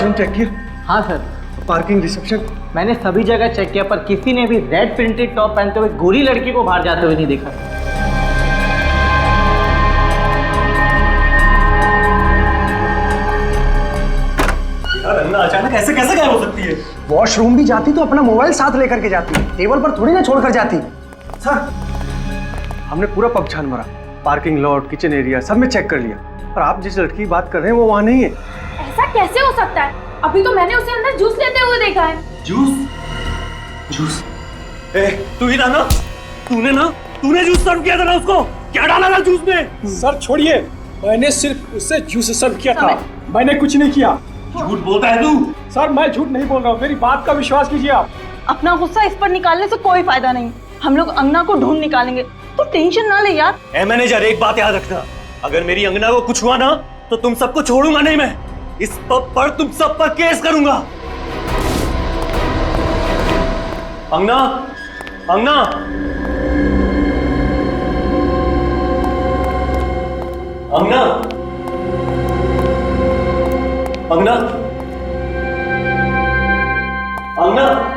Washroom check किया? हाँ sir, parking, reception? मैंने सभी जगह चेक किया पर किसी ने भी रेड प्रिंटेड टॉप पहनते हुए गोरी लड़की को बाहर जाते हुए नहीं देखा। यार अन्ना अचानक ऐसे कैसे गायब हो सकती है? वॉशरूम भी जाती तो अपना मोबाइल साथ लेकर के जाती, टेबल पर थोड़ी ना छोड़कर जाती। सर, हमने पूरा पब छान मारा, पार्किंग लॉट, किचन एरिया सब में चेक कर लिया, पर आप जिस लड़की की बात कर रहे हैं वो वहाँ नहीं है। ऐसा कैसे हो सकता है? अभी तो मैंने उसे अंदर जूस लेते हुए देखा है। जूस? जूस? तू ही था ना? तूने जूस सर्व किया था ना उसको? क्या डाला था जूस में? सर छोड़िए, मैंने सिर्फ उससे जूस सर्व किया था, मैंने कुछ नहीं किया। झूठ बोलता है तू? सर मैं झूठ नहीं बोल रहा हूँ, मेरी बात का विश्वास कीजिए आप। अपना गुस्सा इस पर निकालने से कोई फायदा नहीं, हम लोग अंगना को ढूंढ निकालेंगे, तो टेंशन ना ले यार। ए मैनेजर, एक बात याद रखना, अगर मेरी अंगना को कुछ हुआ ना तो तुम सबको छोड़ूंगा नहीं मैं। इस पब पर तुम सब पर केस करूंगा। अंगना, अंगना, अंगना, अंगना, अंगना।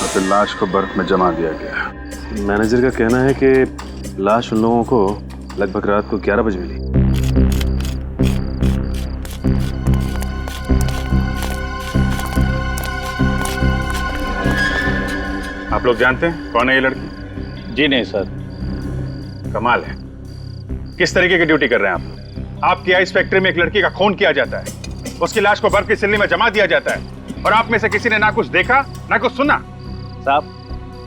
तो लाश को बर्फ में जमा दिया गया। मैनेजर का कहना है कि लाश उन लोगों को लगभग रात को 11 बजे मिली। आप लोग जानते हैं कौन है ये लड़की? जी नहीं सर। कमाल है, किस तरीके की ड्यूटी कर रहे हैं आप? आपकी आइस फैक्ट्री में एक लड़की का खून किया जाता है, उसकी लाश को बर्फ की सिल्ली में जमा दिया जाता है, और आप में से किसी ने ना कुछ देखा ना कुछ सुना। साहब,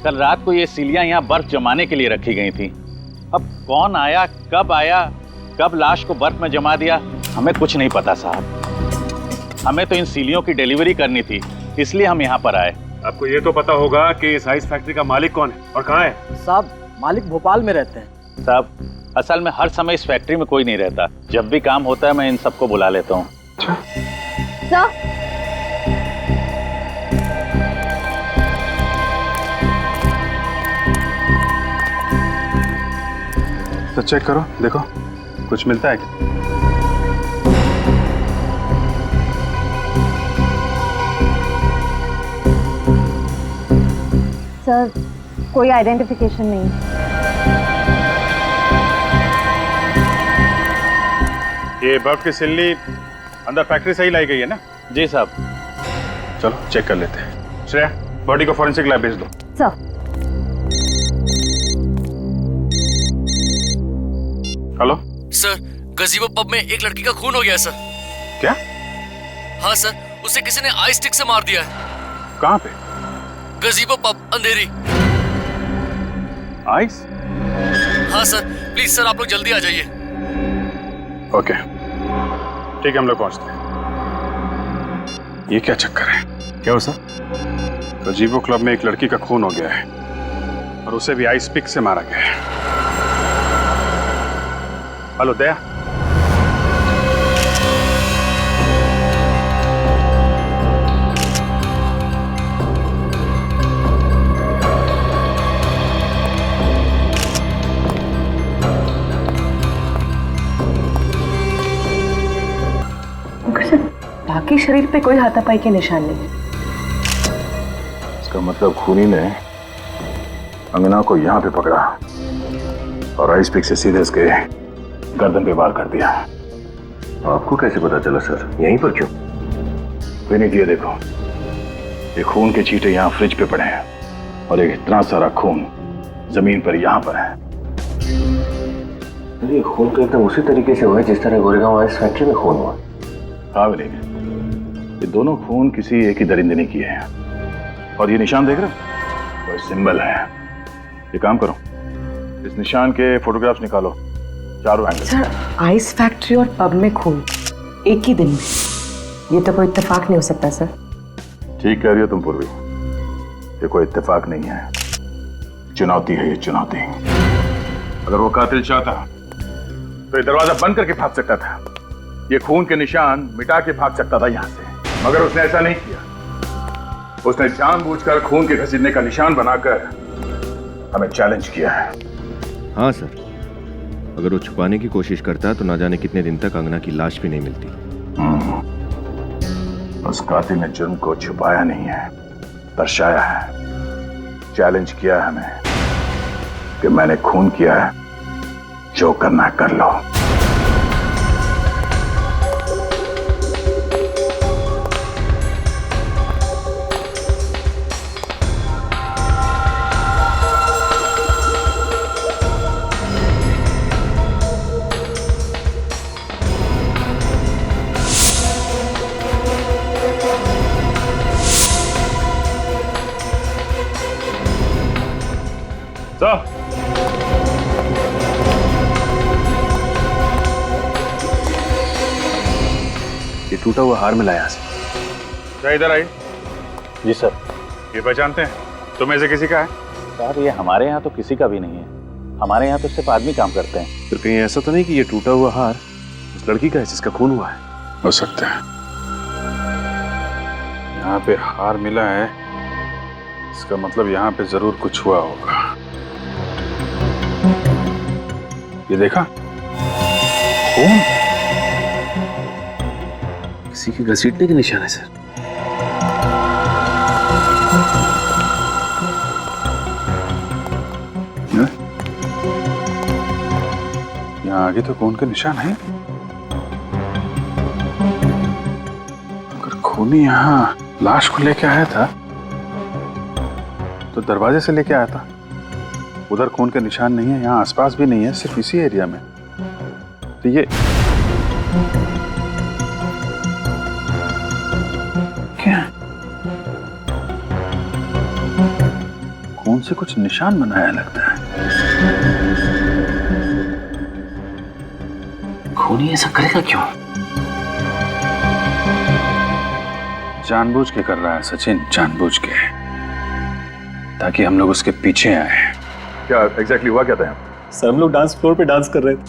कल रात को ये सिलियां यहाँ बर्फ जमाने के लिए रखी गई थी। अब कौन आया, कब लाश को बर्फ में जमा दिया, हमें कुछ नहीं पता साहब। हमें तो इन सिलियों की डिलीवरी करनी थी, इसलिए हम यहाँ पर आए। आपको ये तो पता होगा कि इस आइस फैक्ट्री का मालिक कौन है और कहाँ है? साहब, मालिक भोपाल में रहते हैं। साहब, असल में हर समय इस फैक्ट्री में कोई नहीं रहता, जब भी काम होता है मैं इन सबको बुला लेता हूँ। सर, तो चेक करो, देखो कुछ मिलता है क्या? सर कोई आइडेंटिफिकेशन नहीं। ये बर्फ की सिल्ली अंदर फैक्ट्री से ही लाई गई है ना? जी साहब। चलो चेक कर लेते हैं। श्रेया, बॉडी को फॉरेंसिक लैब भेज दो। सर। हेलो सर, गजीबो पब में एक लड़की का खून हो गया है सर। क्या? हाँ सर, उसे किसी ने आइस स्टिक से मार दिया है। कहाँ पे? गजीबो पब, अंधेरी। आइस? हाँ सर, प्लीज सर आप लोग जल्दी आ जाइए। ओके ठीक है, हम लोग पहुंचते हैं। ये क्या चक्कर है? क्या हो सर? गजीबो क्लब में एक लड़की का खून हो गया है और उसे भी आइस पिक से मारा गया है। हेलो दया, बाकी शरीर पे कोई हाथापाई के निशान नहीं। इसका मतलब खूनी ने अंगना को यहाँ पे पकड़ा और आइस पिक से सीधे इसके गर्दन पे वार कर दिया। आपको कैसे पता चला सर? यहीं पर क्यों? विनीत, ये देखो, ये खून के छींटे यहाँ फ्रिज पे पड़े हैं और एक इतना सारा खून जमीन पर यहाँ पर है। ये खून तो एकदम उसी तरीके से हुआ है जिस तरह गोरेगांव आइस फैक्ट्री में खून हुआ। हाँ विनीत, ये दोनों खून किसी एक ही दरिंदे ने किए हैं। और ये निशान देख रहे हो? वो सिंबल है। ये काम करो, इस निशान के फोटोग्राफ्स निकालो, चारों एंगल। सर, आइस फैक्ट्री और पब में खून एक ही दिन में, ये तो कोई इत्तेफाक नहीं हो सकता सर। ठीक कह रही हो तुम पूर्वी, ये कोई इत्तेफाक नहीं है, चुनौती है ये चुनौती। अगर वो कातिल चाहता तो ये दरवाजा बंद करके भाग सकता था, ये खून के निशान मिटा के भाग सकता था यहाँ से, मगर उसने ऐसा नहीं किया। उसने जानबूझकर खून के घसीटने का निशान बनाकर हमें चैलेंज किया है। हाँ सर, अगर वो छुपाने की कोशिश करता तो ना जाने कितने दिन तक अंगना की लाश भी नहीं मिलती। उस कातिल ने जुर्म को छुपाया नहीं है, दर्शाया है। चैलेंज किया है हमें कि मैंने खून किया है, जो करना है कर लो। ये टूटा हुआ हार मिला यहाँ से। क्या इधर आई? जी सर। ये पहचानते हैं? तुम्हें से किसी का है? सर ये हमारे यहाँ तो किसी का भी नहीं है। हमारे यहाँ तो सिर्फ आदमी काम करते हैं। फिर कहीं ऐसा तो नहीं कि ये टूटा हुआ हार उस लड़की का है जिसका खून हुआ है? हो सकता है। यहाँ पे हार मिला है, इसका मतलब यहाँ पे जरूर कुछ हुआ होगा। ये देखा? खून किसी के घसीटने के निशान है सर। यहाँ आगे तो खून के निशान है। अगर खूनी यहाँ लाश को लेके आया था तो दरवाजे से लेके आया था। उधर खून के निशान नहीं है, यहाँ आसपास भी नहीं है, सिर्फ इसी एरिया में। तो ये क्या? खून से कुछ निशान बनाया लगता है। खूनी ऐसा करेगा क्यों? जानबूझ के कर रहा है सचिन, जानबूझ के, ताकि हम लोग उसके पीछे आए। क्या एग्जैक्टली हुआ क्या था? सर हम लोग डांस फ्लोर पे डांस कर रहे थे।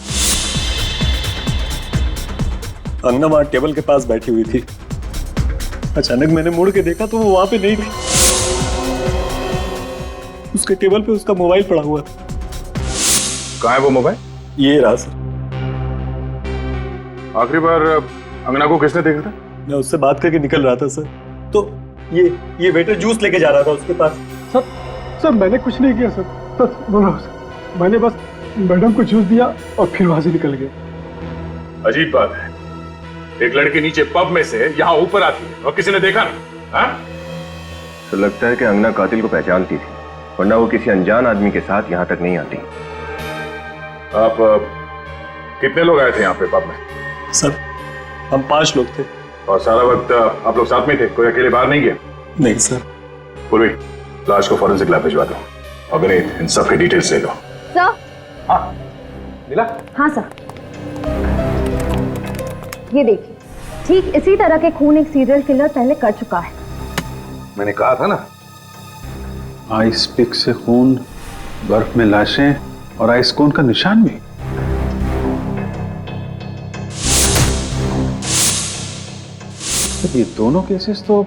अंगना वहां टेबल के पास बैठी हुई थी। अचानक मैंने मुड़ के देखा तो वो वहां पे नहीं थी। उसके टेबल पे उसका मोबाइल पड़ा हुआ था। कहाँ है वो मोबाइल? ये रहा सर। आखिरी बार अंगना को किसने देखा था? मैं उससे बात करके निकल रहा था सर, तो ये वेटर जूस लेके जा रहा था उसके पास। सर मैंने कुछ नहीं किया सर, सच बोल रहा हूं सर। मैंने बस मैडम को जूस दिया और फिर वहां से निकल गया। अजीब बात है, एक लड़की नीचे पब में से यहाँ ऊपर आती है और किसी ने देखा नहीं। हाँ? तो लगता है कि अंगना कातिल को पहचानती थी, वरना वो किसी अनजान आदमी के साथ यहाँ तक नहीं आती। आप कितने लोग आए थे यहाँ पे पब में? सर हम 5 लोग थे। और सारा वक्त आप लोग साथ में थे, कोई अकेले बाहर नहीं गया? नहीं सर। पूर्वी, लाश को फॉरेंसिक लैब भिजवा दो और विनीत इन सब की डिटेल्स ले लो। सर। हाँ नीला? हाँ सर। ये देखिए, ठीक इसी तरह के खून एक सीरियल किलर पहले कर चुका है। मैंने कहा था ना, आइस पिक से खून, बर्फ में लाशें और आइस कोन का निशान भी। ये दोनों केसेस तो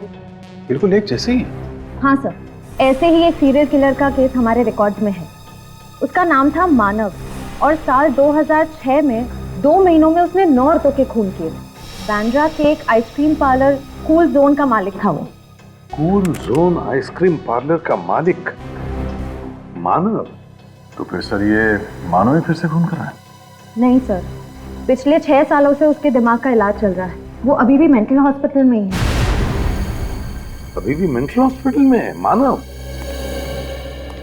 बिल्कुल एक जैसे ही हैं। हाँ सर, ऐसे ही एक सीरियल किलर का केस हमारे रिकॉर्ड में है। उसका नाम था मानव और साल 2006 में 2 महीनों में उसने 9 औरतों के खून किए। बांद्रा के एक आइसक्रीम पार्लर कूल जोन का मालिक था वो। कूल जोन आइसक्रीम पार्लर का मालिक मानव? तो फिर सर ये मानव ही फिर से खून कर रहा है? नहीं सर, पिछले 6 सालों से उसके दिमाग का इलाज चल रहा है। वो अभी भी मेंटल हॉस्पिटल में ही है। अभी भी मेंटल हॉस्पिटल में है मानव?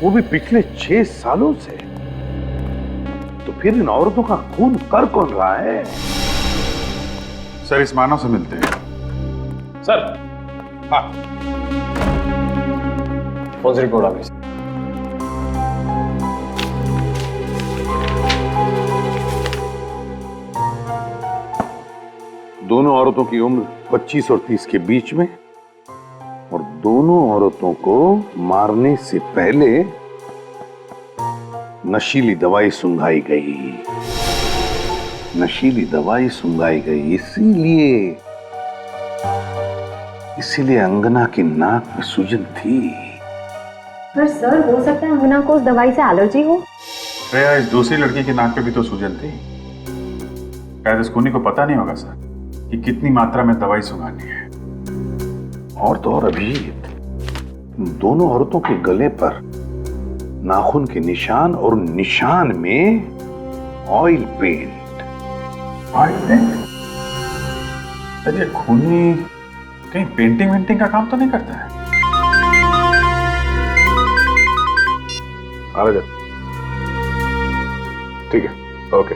वो भी पिछले 6 सालों से? तो फिर इन औरतों का खून कर कौन रहा है? सर इस मानव से मिलते हैं। सर। हाँ कौन सी रिपोर्ट आ गई? दोनों औरतों की उम्र 25 और 30 के बीच में और दोनों औरतों को मारने से पहले नशीली दवाई सुंघाई गई। नशीली दवाई सुंघाई गई, इसीलिए अंगना की नाक में सूजन थी। पर सर हो सकता है अंगना को उस दवाई से एलर्जी हो। श्रेया, इस दूसरी लड़की की नाक पे भी तो सूजन थी। शायद इस खूनी को पता नहीं होगा सर कि कितनी मात्रा में दवाई सुंघानी है। और तो और अभी दोनों औरतों के गले पर नाखून के निशान और निशान में oil paint. Oil paint? Sir ये खूनी कहीं पेंटिंग वेंटिंग का काम तो नहीं करता है? आ रहा ठीक है, ओके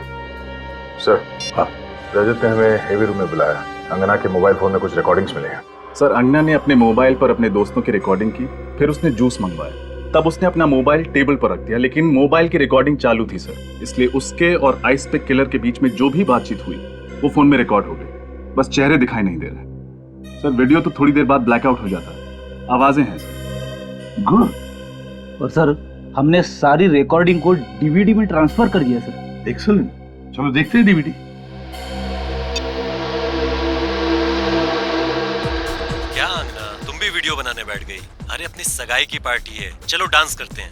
सर। हाँ, रजत ने हमें हेवी रूम में बुलाया। अंगना के मोबाइल फोन में कुछ रिकॉर्डिंग्स मिले हैं। सर, अंगना ने अपने मोबाइल पर अपने दोस्तों की रिकॉर्डिंग की, फिर उसने जूस मंगवाया, तब उसने अपना मोबाइल टेबल पर रख दिया, लेकिन मोबाइल की रिकॉर्डिंग चालू थी सर, इसलिए उसके और आइस पिक किलर के बीच में जो भी बातचीत हुई वो फोन में रिकॉर्ड हो गई। बस चेहरे दिखाई नहीं दे रहे सर। वीडियो तो थोड़ी देर बाद ब्लैकआउट हो जाता है, आवाजें हैं सर। गुड। और सर हमने सारी रिकॉर्डिंग को डीवीडी में ट्रांसफर कर दिया सर। एक्सीलेंट, चलो देखते हैं डीवीडी। क्या अंगना, तुम भी वीडियो बनाने बैठ गई? अरे अपनी सगाई की पार्टी है, चलो डांस करते हैं।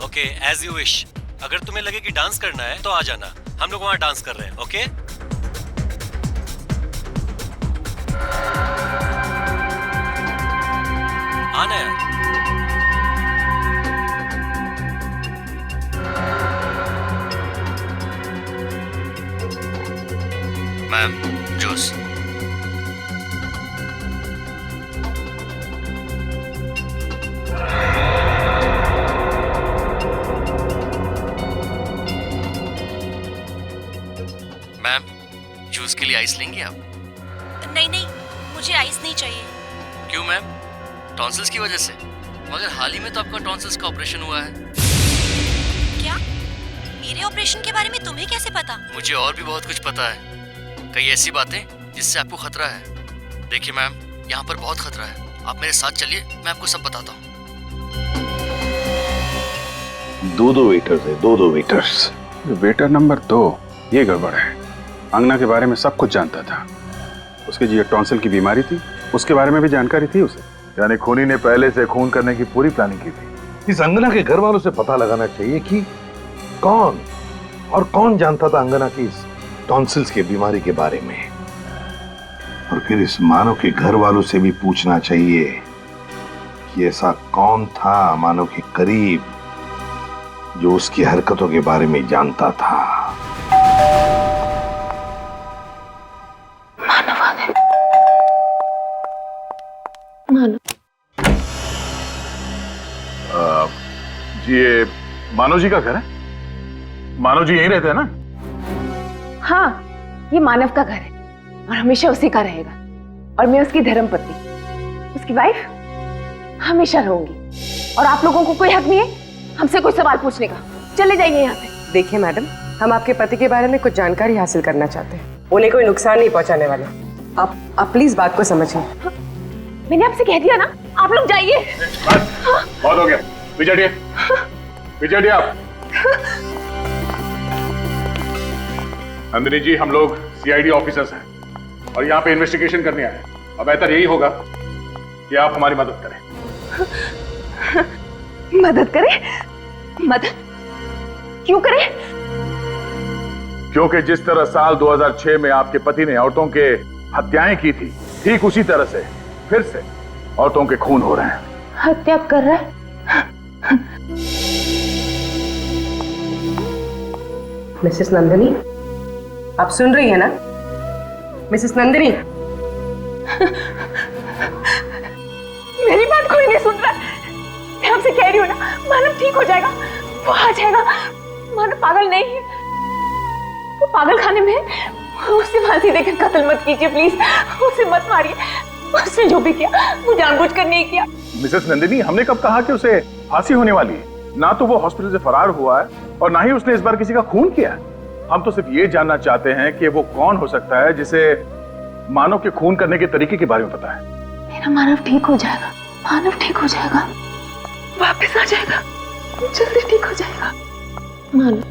Okay, as you wish. अगर तुम्हें लगे कि डांस करना है तो आ जाना, हम लोग वहां डांस कर रहे हैं। ओके आना यार। Ma'am, juice. मैम, जूस के लिए आइस लेंगे आप? नहीं नहीं, मुझे आइस नहीं चाहिए। क्यों मैम? टॉन्सिल्स की वजह से? मगर हाल ही में तो आपका टॉन्सिल्स का ऑपरेशन हुआ है। क्या? मेरे ऑपरेशन के बारे में तुम्हें कैसे पता? मुझे और भी बहुत कुछ पता है, कई ऐसी बातें जिससे आपको खतरा है। देखिए मैम, यहाँ पर बहुत खतरा है, आप मेरे साथ चलिए, मैं आपको सब बताता हूँ। दो वेटर्स है, दो वेटर्स। वेटर नंबर 2, ये गड़बड़ है। अंगना के बारे में सब कुछ जानता था, उसके जो टॉन्सिल की बीमारी थी उसके बारे में भी जानकारी थी उसे। यानी खूनी ने पहले से खून करने की पूरी प्लानिंग की थी। इस अंगना के घर वालों से पता लगाना चाहिए कि कौन जानता था अंगना की इस टॉन्सिल्स की बीमारी के बारे में, और फिर इस मानव के घर वालों से भी पूछना चाहिए कि ऐसा कौन था मानव के करीब जो उसकी हरकतों के बारे में जानता था। मानव आ गए। मानव जी, ये मानव जी का घर है? मानव जी यहीं रहते हैं ना? हाँ, ये मानव का घर है और हमेशा उसी का रहेगा। और मैं उसकी धर्मपत्नी, उसकी वाइफ हमेशा रहूंगी। और आप लोगों को कोई हक नहीं है हमसे कोई सवाल पूछने का। चले जाइए यहाँ से। देखिए मैडम, हम आपके पति के बारे में कुछ जानकारी हासिल करना चाहते हैं। उन्हें कोई नुकसान नहीं पहुंचाने वाले। आप प्लीज बात को समझिए। मैंने आपसे कह दिया ना, आप लोग जाइए। बहुत हो गया, विजय आप। नंदिनी जी, हम लोग सीआईडी ऑफिसर्स हैं और यहाँ पे इन्वेस्टिगेशन करने आए हैं। अब बेहतर यही होगा कि आप हमारी मदद करें। मदद करें? मदद क्यों करें? क्योंकि जिस तरह साल 2006 में आपके पति ने औरतों के हत्याएं की थी, ठीक उसी तरह से फिर से औरतों के खून हो रहे हैं। हत्या कर रहा है? मिसेस नंदिनी, आप सुन रही है ना? मिसेस नंदिनी, मेरी बात कोई नहीं सुन रहा। मैं आपसे कह रही हूँ ना, मानव ठीक हो जाएगा, वो आ जाएगा। मानव पागल नहीं है, वो पागल खाने में है। उसे फांसी देकर कत्ल मत कीजिए प्लीज, उसे मत मारिए। उसने जो भी किया वो जानबूझकर नहीं किया। मिसेस नंदिनी, हमने कब कहा कि उसे फांसी होने वाली है? ना तो वो हॉस्पिटल से फरार हुआ है और ना ही उसने इस बार किसी का खून किया है। हम तो सिर्फ ये जानना चाहते हैं कि वो कौन हो सकता है जिसे मानव के खून करने के तरीके के बारे में पता है। मेरा मानव ठीक हो जाएगा, मानव ठीक हो जाएगा, वापस आ जाएगा, जल्दी ठीक हो जाएगा। मानव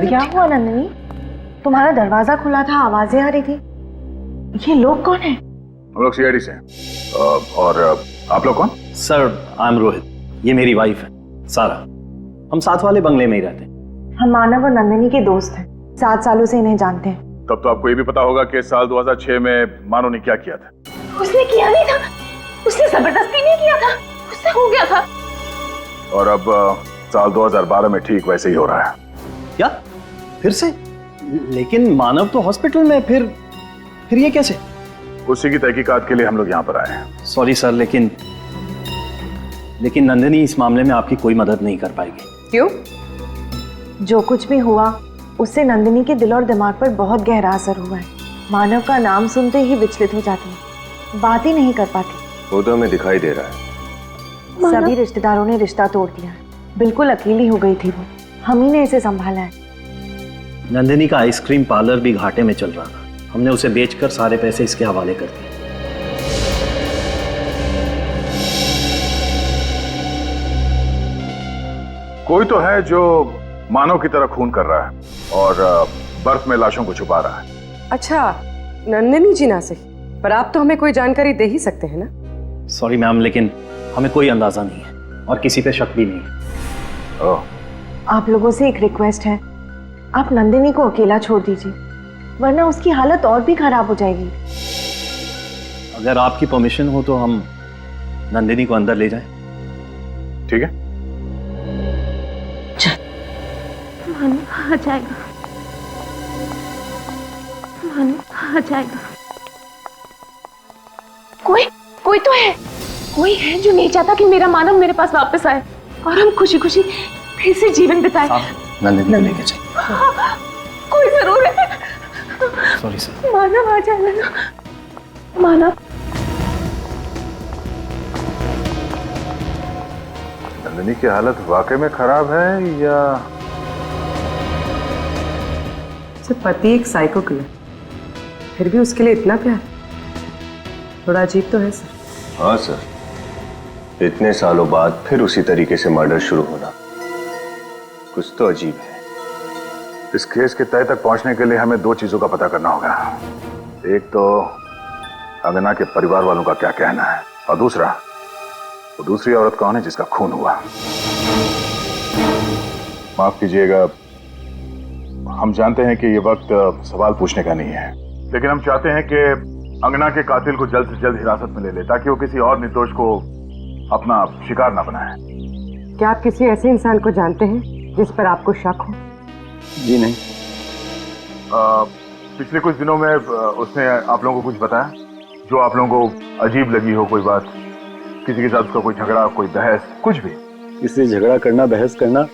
क्या हुआ नंदिनी? तुम्हारा दरवाजा खुला था, आवाजें आ रही थी। ये लोग कौन है? हम लोग सीआईडी से हैं। और आप लोग कौन? सर आई एम रोहित, ये मेरी वाइफ है सारा। हम साथ वाले बंगले में ही रहते हैं। हम मानव और नंदिनी के दोस्त हैं, 7 सालों से इन्हें जानते हैं। तब तो आपको ये भी पता होगा कि साल 2006 में मानव ने क्या किया था। उसने किया नहीं था, उसने जबरदस्ती नहीं किया था, उससे हो गया था। और अब साल 2012 में ठीक वैसे ही हो रहा है। क्या फिर से? लेकिन मानव तो हॉस्पिटल में, फिर ये कैसे? उसी की तहकीकात के लिए हम लोग यहाँ पर आए हैं। सॉरी सर, लेकिन नंदिनी इस मामले में आपकी कोई मदद नहीं कर पाएगी। क्यों? जो कुछ भी हुआ उससे नंदिनी के दिल और दिमाग पर बहुत गहरा असर हुआ है। मानव का नाम सुनते ही विचलित हो जाती है, बात ही नहीं कर पाती। वो तो हमें दिखाई दे रहा है। सभी रिश्तेदारों ने रिश्ता तोड़ दिया है। बिल्कुल अकेली हो गई थी वो, हम ही ने इसे संभाला है। नंदिनी का आइसक्रीम पार्लर भी घाटे में चल रहा था, हमने उसे बेचकर सारे पैसे इसके हवाले कर दिए। कोई तो है जो मानव की तरह खून कर रहा है और बर्फ में लाशों को छुपा रहा है। अच्छा, नंदिनी जी ना सही, पर आप तो हमें कोई जानकारी दे ही सकते हैं ना। सॉरी मैम, लेकिन हमें कोई अंदाजा नहीं है और किसी पे शक भी नहीं है। आप लोगों से एक रिक्वेस्ट है, आप नंदिनी को अकेला छोड़ दीजिए, वरना उसकी हालत और भी खराब हो जाएगी। अगर आपकी परमिशन हो तो हम नंदिनी को अंदर ले जाएं। ठीक है। मानव आ जाएगा, मानव आ जाएगा। कोई तो है, कोई है जो नहीं चाहता कि मेरा मानव मेरे पास वापस आए और हम खुशी खुशी फिर से जीवन बिताए। नंदिनी को लेके जाइए। कोई जरूर है। Sorry sir. मानव आ जाएगा ना, मानव। नंदिनी की हालत वाकई में खराब है या पति एक साइको किलर, फिर भी उसके लिए इतना प्यार, थोड़ा अजीब तो है सर। हाँ सर, इतने सालों बाद फिर उसी तरीके से मर्डर शुरू होना कुछ तो अजीब है। इस केस के तय तक पहुंचने के लिए हमें 2 चीजों का पता करना होगा। एक तो अंगना के परिवार वालों का क्या कहना है, और दूसरा वो दूसरी औरत कौन है जिसका खून हुआ। माफ कीजिएगा, हम जानते हैं कि ये वक्त सवाल पूछने का नहीं है, लेकिन हम चाहते हैं कि अंगना के कातिल को जल्द से जल्द हिरासत में ले ले, ताकि वो किसी और निर्दोष को अपना शिकार ना बनाए। क्या आप किसी ऐसे इंसान को जानते हैं जिस पर आपको शक हो? जी नहीं। पिछले कुछ दिनों में उसने आप लोगों को कुछ बताया जो आप लोगों को अजीब लगी हो? कोई बात, किसी के साथ उसका कोई झगड़ा, कोई बहस, कुछ भी? इससे झगड़ा करना, बहस करना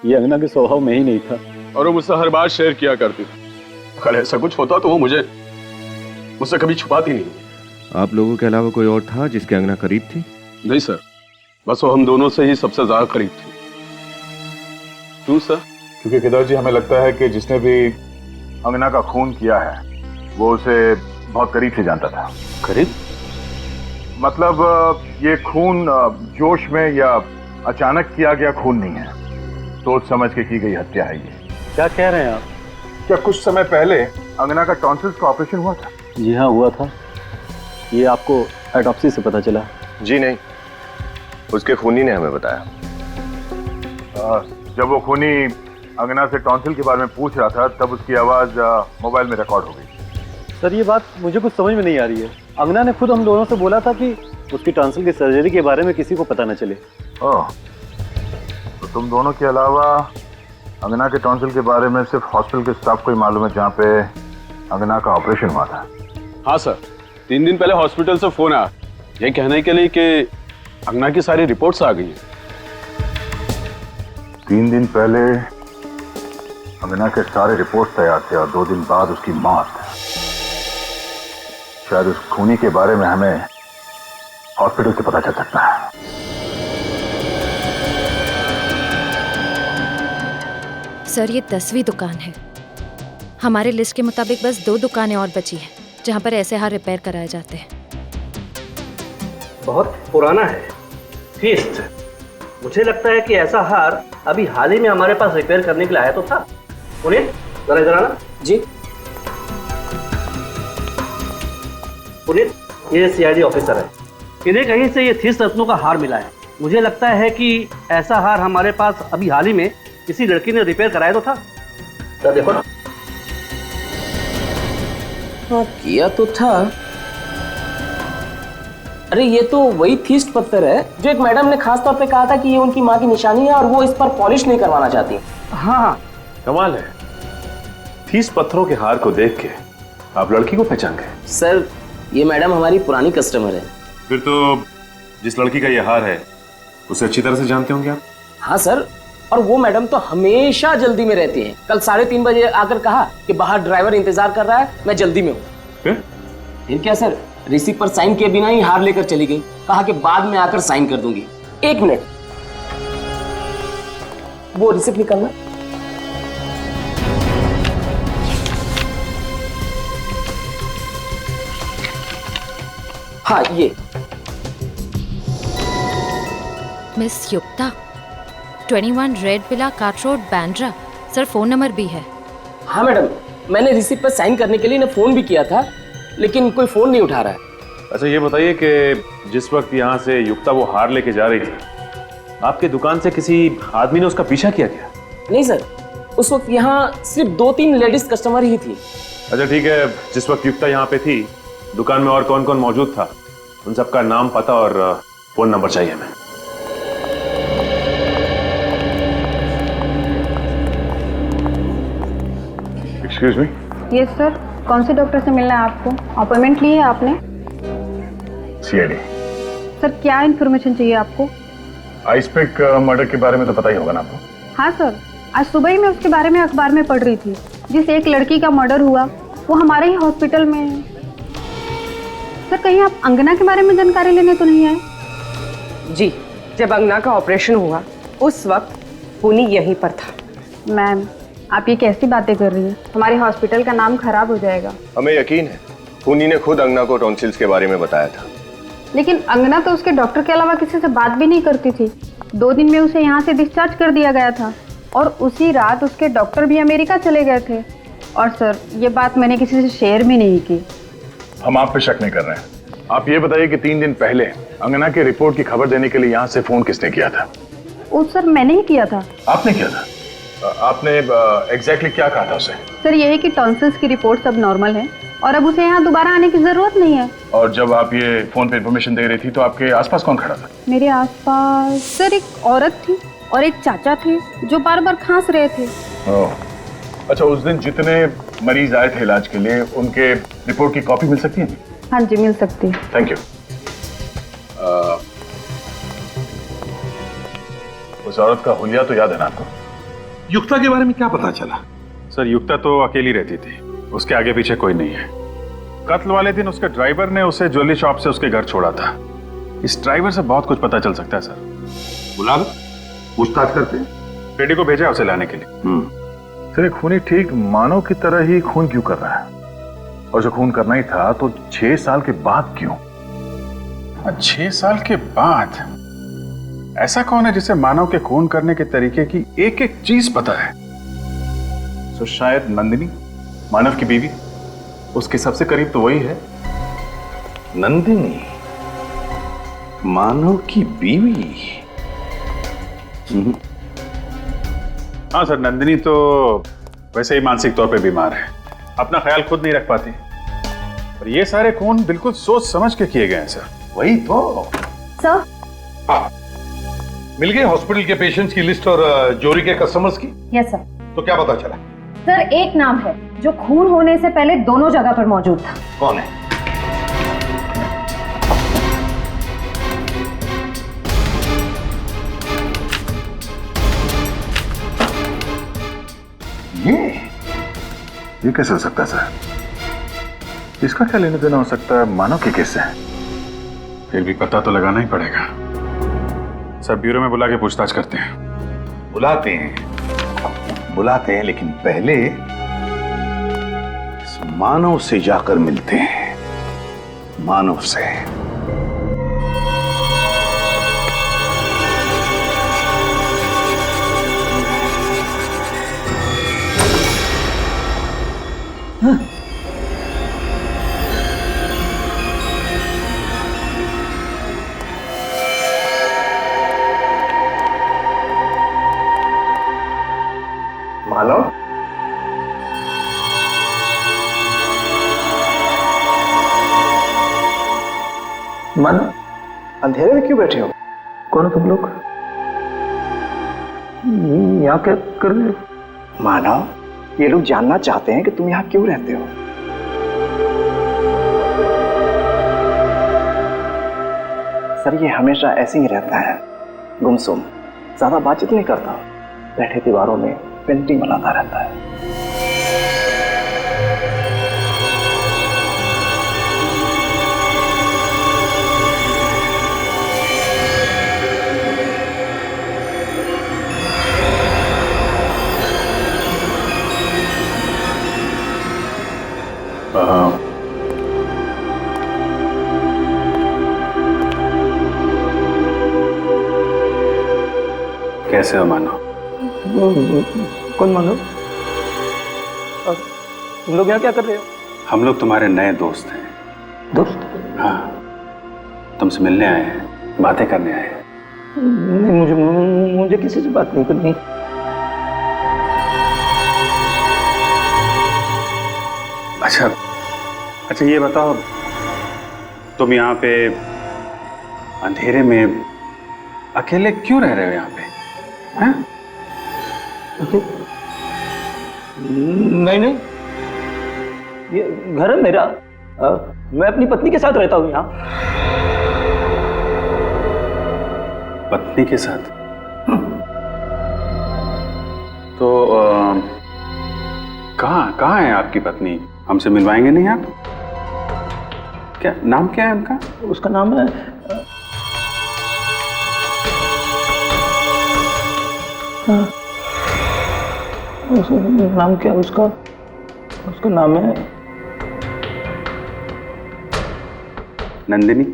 ये अंगना के स्वभाव में ही नहीं था, और वो मुझसे हर बात शेयर किया करती थी। अगर ऐसा कुछ होता तो वो मुझसे कभी छुपाती नहीं। आप लोगों के अलावा कोई और था जिसकी अंगना करीब थी? नहीं सर, बस वो हम दोनों से ही सबसे ज्यादा करीब थी। क्यों सर? क्योंकि केदार जी, हमें लगता है कि जिसने भी अंगना का खून किया है वो उसे बहुत करीब से जानता था। करीब मतलब ये खून जोश में या अचानक किया गया खून नहीं है, सोच समझ के की गई हत्या है। ये क्या कह रहे हैं आप? क्या कुछ समय पहले अंगना का टॉन्सिल्स का ऑपरेशन हुआ था? जी हाँ, हुआ था। ये आपको ऑटोप्सी से पता चला? जी नहीं, उसके खूनी ने हमें बताया। जब वो खूनी अंगना से टॉन्सिल के बारे में पूछ रहा था तब उसकी आवाज मोबाइल में रिकॉर्ड हो गई। सर ये बात मुझे कुछ समझ में नहीं आ रही है। अंगना ने खुद हम दोनों से बोला था कि उसकी टॉन्सिल की सर्जरी के बारे में किसी को पता न चले। ओह, तो तुम दोनों के अलावा अंगना के टॉन्सिल के बारे में सिर्फ हॉस्पिटल के स्टाफ को ही मालूम है जहाँ पे अंगना का ऑपरेशन हुआ था? हाँ सर, 3 दिन पहले हॉस्पिटल से फोन आया ये कहने के लिए कि अंगना की सारी रिपोर्ट्स आ गई हैं। 3 दिन पहले अंगना के सारे रिपोर्ट तैयार थे और 2 दिन बाद उसकी मौत। शायद उस खूनी के बारे में हमें हॉस्पिटल से पता चल सकता है। सर ये 10वीं दुकान है। हमारे लिस्ट के मुताबिक बस 2 दुकानें और बची हैं जहां पर ऐसे हार रिपेयर कराए जाते हैं। बहुत पुराना है, फीस्ट। मुझे लगता है कि ऐसा हार अभी हाल ही में हमारे पास रिपेयर करने के लिए आया तो था। उन्हें जरा इधर आना। जी। पुनीत, ये सीआईडी ऑफिसर है। इन्हें कहीं से ये 30 रत्नों का हार मिला है। मुझे लगता है कि ऐसा हार हमारे पास अभी हाल ही में किसी लड़की ने रिपेयर कराया तो था। तो देखो ना। हाँ, किया तो था। अरे ये तो वही थीस्ट पत्थर है जो एक मैडम ने खास तौर पे कहा था कि ये उनकी माँ की निशानी है और वो इस पर पॉलिश नहीं करवाना चाहती। हाँ, कमाल है, 30 पत्थरों के हार को देख के आप लड़की को पहचान गए? सर, ये मैडम हमारी पुरानी कस्टमर है। फिर तो जिस लड़की का ये हार है उसे अच्छी तरह से जानते होंगे आप? हाँ सर, और वो मैडम तो हमेशा जल्दी में रहती है। कल 3:30 बजे आकर कहा कि बाहर ड्राइवर इंतजार कर रहा है, मैं जल्दी में हूँ। फिर क्या सर, रिसिप्ट पर साइन किए बिना ही हार लेकर चली गई। कहा कि बाद में आकर साइन कर दूंगी। 1 मिनट, वो रिसिप्ट निकालना। हाँ, ये मिस युक्ता, 21 red villa cart road, Bandra. Sir, phone number भी है। हाँ मैडम, मैंने रिसिप्ट पर साइन करने के लिए इन्हें फोन भी किया था, लेकिन कोई फोन नहीं उठा रहा है। अच्छा ये बताइए कि जिस वक्त यहाँ से युक्ता वो हार लेके जा रही थी, आपके दुकान से किसी आदमी ने उसका पीछा किया क्या? नहीं सर, उस वक्त यहाँ सिर्फ 2-3 लेडीज कस्टमर ही थी। अच्छा ठीक है, जिस वक्त युक्ता यहाँ पे थी दुकान में और कौन कौन मौजूद था, उन सबका नाम, पता और फोन नंबर चाहिए हमें। Excuse me. यस सर, कौन से डॉक्टर से मिलना है आपको? अपॉइंटमेंट ली है आपने? सीआईडी। सर, क्या इन्फॉर्मेशन चाहिए आपको? आइसपिक मर्डर के बारे में तो पता ही होगा ना आपको? हाँ सर, आज सुबह ही मैं उसके बारे में अखबार में पढ़ रही थी। जिस एक लड़की का मर्डर हुआ वो हमारे ही हॉस्पिटल में है। सर, कहीं आप अंगना के बारे में जानकारी लेने तो नहीं आए? जी, जब अंगना का ऑपरेशन हुआ उस वक्त पुनी यहीं पर था। मैम, आप ये कैसी बातें कर रही हैं? हमारे हॉस्पिटल का नाम खराब हो जाएगा। हमें यकीन है, पुनी ने खुद अंगना को टॉन्सिल्स के बारे में बताया था। लेकिन अंगना तो उसके डॉक्टर के अलावा किसी से बात भी नहीं करती थी। 2 दिन में उसे यहाँ से डिस्चार्ज कर दिया गया था और उसी रात उसके डॉक्टर भी अमेरिका चले गए थे। और सर, ये बात मैंने किसी से शेयर भी नहीं की। हम आप पे शक नहीं कर रहे हैं। आप ये बताइए कि 3 दिन पहले अंगना की रिपोर्ट की खबर देने के लिए यहाँ से फोन किसने किया था? वो सर, मैंने ही किया था। आपने किया था? आपने एग्जैक्टली क्या कहा था उसे? सर, यही कि टॉन्सिल्स की रिपोर्ट सब नॉर्मल है और अब उसे यहाँ दोबारा आने की जरूरत नहीं है। और जब आप ये फोन पे इन्फॉर्मेशन दे रही थी तो आपके आसपास कौन खड़ा था? मेरे आसपास सर एक औरत थी और एक चाचा थे जो बार बार खांस रहे थे। अच्छा, उस दिन जितने मरीज आए थे इलाज के लिए उनके रिपोर्ट की कॉपी मिल सकती है? हाँ जी, मिल सकती है। Thank you. उस औरत का हुलिया तो याद है ना आपको? युक्ता के बारे में क्या पता चला? सर, युक्ता तो अकेली रहती थी, उसके आगे पीछे कोई नहीं है। कत्ल वाले दिन उसके ड्राइवर ने उसे ज्वेलरी शॉप से उसके घर छोड़ा था। इस ड्राइवर से बहुत कुछ पता चल सकता है सर। बुला लो, पूछताछ करते हैं। बेटी को भेजा उसे लाने के लिए। सर, खूनी ठीक मानव की तरह ही खून क्यों कर रहा है? और जो खून करना ही था तो 6 साल के बाद क्यों? 6 साल के बाद? ऐसा कौन है जिसे मानव के खून करने के तरीके की एक एक चीज पता है? तो शायद नंदिनी, मानव की बीवी। उसके सबसे करीब तो वही है। नंदिनी मानव की बीवी? हाँ सर, नंदिनी तो वैसे ही मानसिक तौर पे बीमार है, अपना ख्याल खुद नहीं रख पाती। पर ये सारे खून बिल्कुल सोच समझ के किए गए हैं सर। वही तो सर। हाँ, मिल गए हॉस्पिटल के पेशेंट्स की लिस्ट और जोरी के कस्टमर्स की? Yes sir. तो क्या पता चला? सर, एक नाम है जो खून होने से पहले दोनों जगह पर मौजूद था। कौन है? ये कैसे हो सकता है सर? इसका क्या लेना देना हो सकता है मानव के केस से? फिर भी पता तो लगाना ही पड़ेगा सर। ब्यूरो में बुला के पूछताछ करते हैं। बुलाते हैं, लेकिन पहले इस मानव से जाकर मिलते हैं। मानव से। अंधेरे में क्यों बैठे हो? कौन हो तुम लोग? यहाँ क्या कर रहे हो? मानव, ये लोग जानना चाहते हैं कि तुम यहाँ क्यों रहते हो। सर, ये हमेशा ऐसे ही रहता है, गुमसुम, ज्यादा बातचीत नहीं करता, बैठे दीवारों में पेंटिंग बनाता रहता है। कैसे हो मानो? कौन मानो? तुम लोग यहाँ क्या कर रहे हो? हम लोग तुम्हारे नए दोस्त हैं। दोस्त? हाँ, तुमसे मिलने आए हैं, बातें करने आए हैं। नहीं, मुझे किसी से बात नहीं करनी। अच्छा ये बताओ, तुम यहाँ पे अंधेरे में अकेले क्यों रह रहे हो यहाँ पे? हैं? नहीं, ये घर है मेरा। मैं अपनी पत्नी के साथ रहता हूँ यहाँ। पत्नी के साथ? तो कहाँ है आपकी पत्नी? हमसे मिलवाएंगे नहीं आप? क्या नाम क्या है उनका? उसका नाम है नाम क्या उसका? उसका नाम है नंदिनी।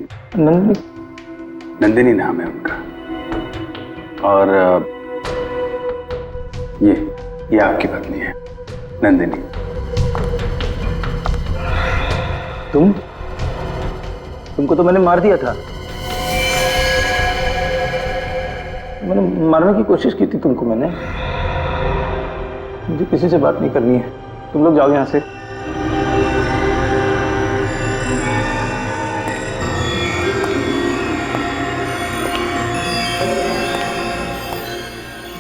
नंदिनी नाम है उनका। और ये आपकी पत्नी है, नंदिनी। तुमको तो मैंने मार दिया था। मैंने मारने की कोशिश की थी तुमको मैंने। मुझे किसी से बात नहीं करनी है, तुम लोग जाओ यहाँ से।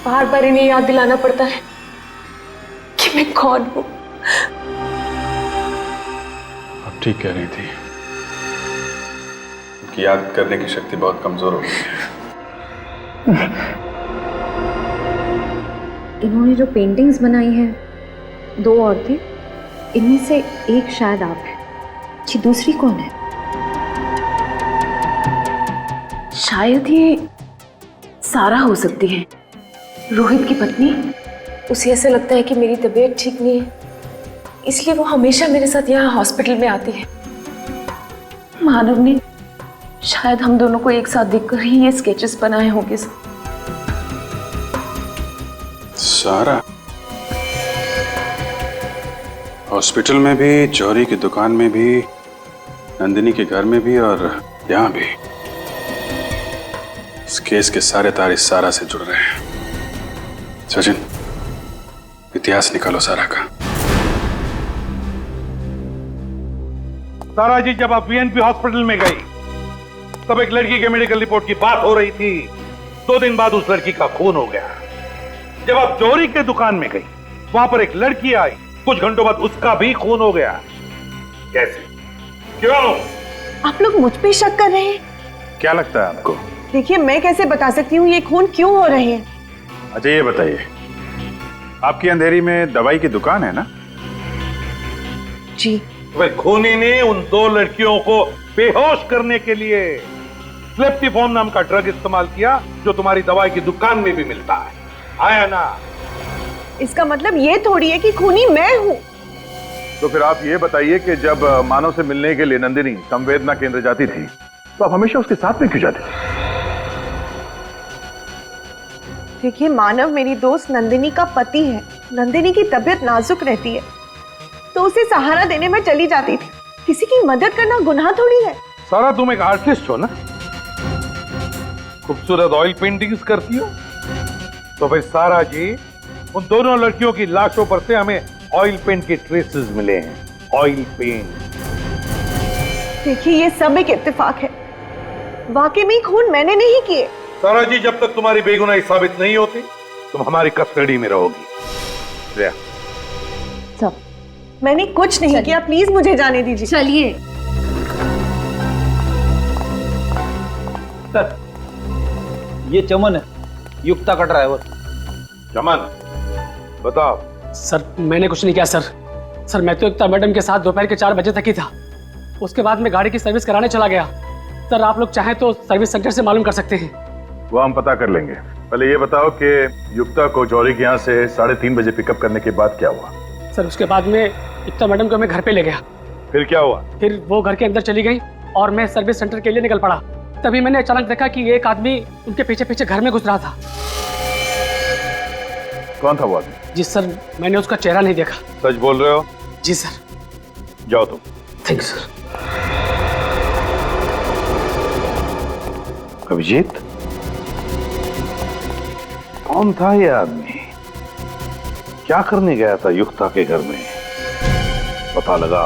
बार बार इन्हें याद दिलाना पड़ता है कि मैं कौन हूं। आप ठीक कह रही थी, उनकी याद करने की शक्ति बहुत कमजोर हो गई है। इन्होंने जो पेंटिंग्स बनाई है, 2 औरतें, इनमें से एक शायद आप हैं। ये दूसरी कौन है? शायद ये सारा हो सकती है, रोहित की पत्नी। उसे ऐसा लगता है कि मेरी तबीयत ठीक नहीं है, इसलिए वो हमेशा मेरे साथ यहाँ हॉस्पिटल में आती है। मानव ने शायद हम दोनों को एक साथ देखकर ही ये स्केचेस बनाए होंगे। सारा हॉस्पिटल में भी, जौहरी की दुकान में भी, नंदिनी के घर में भी और यहाँ भी। इस केस के सारे तार इस सारा से जुड़ रहे हैं। सचिन, इतिहास निकालो सारा का। सारा जी, जब आप वीएनपी हॉस्पिटल में गई तब एक लड़की के मेडिकल रिपोर्ट की बात हो रही थी। 2 दिन बाद उस लड़की का खून हो गया। जब आप जौहरी के दुकान में गई, वहां पर एक लड़की आई, कुछ घंटों बाद उसका भी खून हो गया। कैसे? क्यों? आप लोग मुझ पे शक कर रहे हैं? क्या लगता है आपको? देखिए, मैं कैसे बता सकती हूँ ये खून क्यों हो रहे हैं। अच्छा ये बताइए, आपकी अंधेरी में दवाई की दुकान है ना? जी। वह खूनी ने उन 2 लड़कियों को बेहोश करने के लिए स्लेप्टिफॉर्म नाम का ड्रग इस्तेमाल किया, जो तुम्हारी दवाई की दुकान में भी मिलता है। आया ना? इसका मतलब ये थोड़ी है कि खूनी मैं हूँ। तो फिर आप ये बताइए कि जब मानव से मिलने के लिए नंदिनी संवेदना केंद्र जाती थी, तो आप हमेशा उसके साथ में क्यों जाते थे? देखिए, मानव मेरी दोस्त नंदिनी का पति है। नंदिनी की तबीयत नाजुक रहती है, तो उसे सहारा देने में चली जाती थी। किसी की मदद करना गुनाह थोड़ी है। सारा, तुम एक आर्टिस्ट हो ना? खूबसूरत ऑयल पेंटिंग्स करती हो। तो भाई सारा जी, उन दोनों लड़कियों की लाशों पर से हमें ऑयल पेंट के ट्रेसेस मिले हैं। Oil paint. देखिए, ये सब एक इत्तेफाक है। वाकई में खून मैंने नहीं किए। सारा जी, जब तक तुम्हारी बेगुनाही साबित नहीं होती तुम हमारी कस्टडी में रहोगी। श्रेया, सब मैंने कुछ नहीं किया, प्लीज मुझे जाने दीजिए। चलिए। सर, ये चमन है, युक्ता का ड्राइवर। चमन, बताओ। सर मैंने कुछ नहीं किया सर। सर मैं तो युक्ता मैडम के साथ दोपहर के 4 बजे तक ही था। उसके बाद मैं गाड़ी की सर्विस कराने चला गया। सर आप लोग चाहें तो सर्विस सेंटर से मालूम कर सकते हैं। वो हम पता कर लेंगे। पहले ये बताओ कि युक्ता को जौहरी के यहाँ से 3:30 बजे पिकअप करने के बाद क्या हुआ? सर उसके बाद में युक्ता मैडम को मैं घर पे ले गया। फिर क्या हुआ? फिर वो घर के अंदर चली गई और मैं सर्विस सेंटर के लिए निकल पड़ा। तभी मैंने अचानक देखा कि एक आदमी उनके पीछे पीछे घर में घुस रहा था। कौन था वो आदमी? जी सर मैंने उसका चेहरा नहीं देखा। सच बोल रहे हो? जी सर। जाओ तुम। Thank you sir. अभिजीत, कौन था ये आदमी? क्या करने गया था युक्ता के घर में? पता लगा।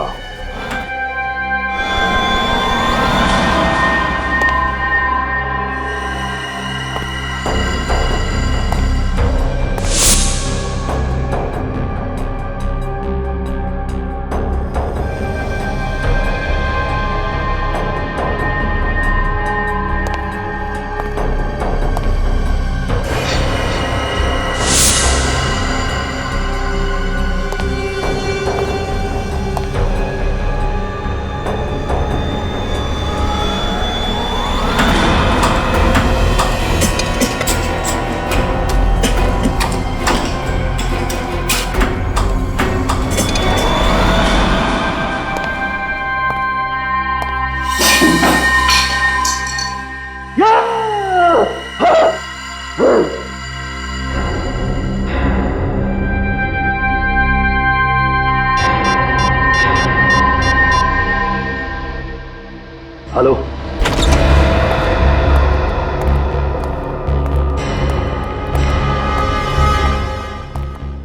हेलो,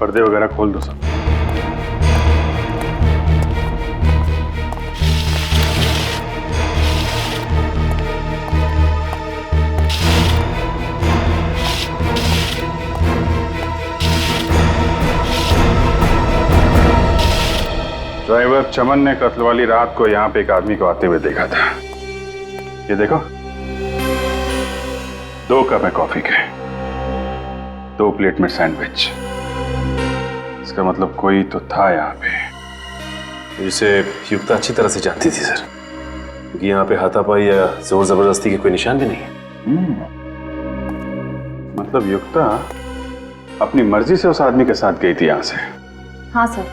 पर्दे वगैरह खोल दो सब। ड्राइवर चमन ने कत्ल वाली रात को यहाँ पे एक आदमी को आते हुए देखा था। ये देखो, 2 कप है कॉफी के, 2 प्लेट में सैंडविच। इसका मतलब कोई तो था यहाँ पे। जिसे युक्ता अच्छी तरह से जानती थी सर, क्योंकि यहाँ पे हाथापाई या जोर जबरदस्ती के कोई निशान भी नहीं है। मतलब युक्ता अपनी मर्जी से उस आदमी के साथ गई थी यहाँ से? हाँ सर,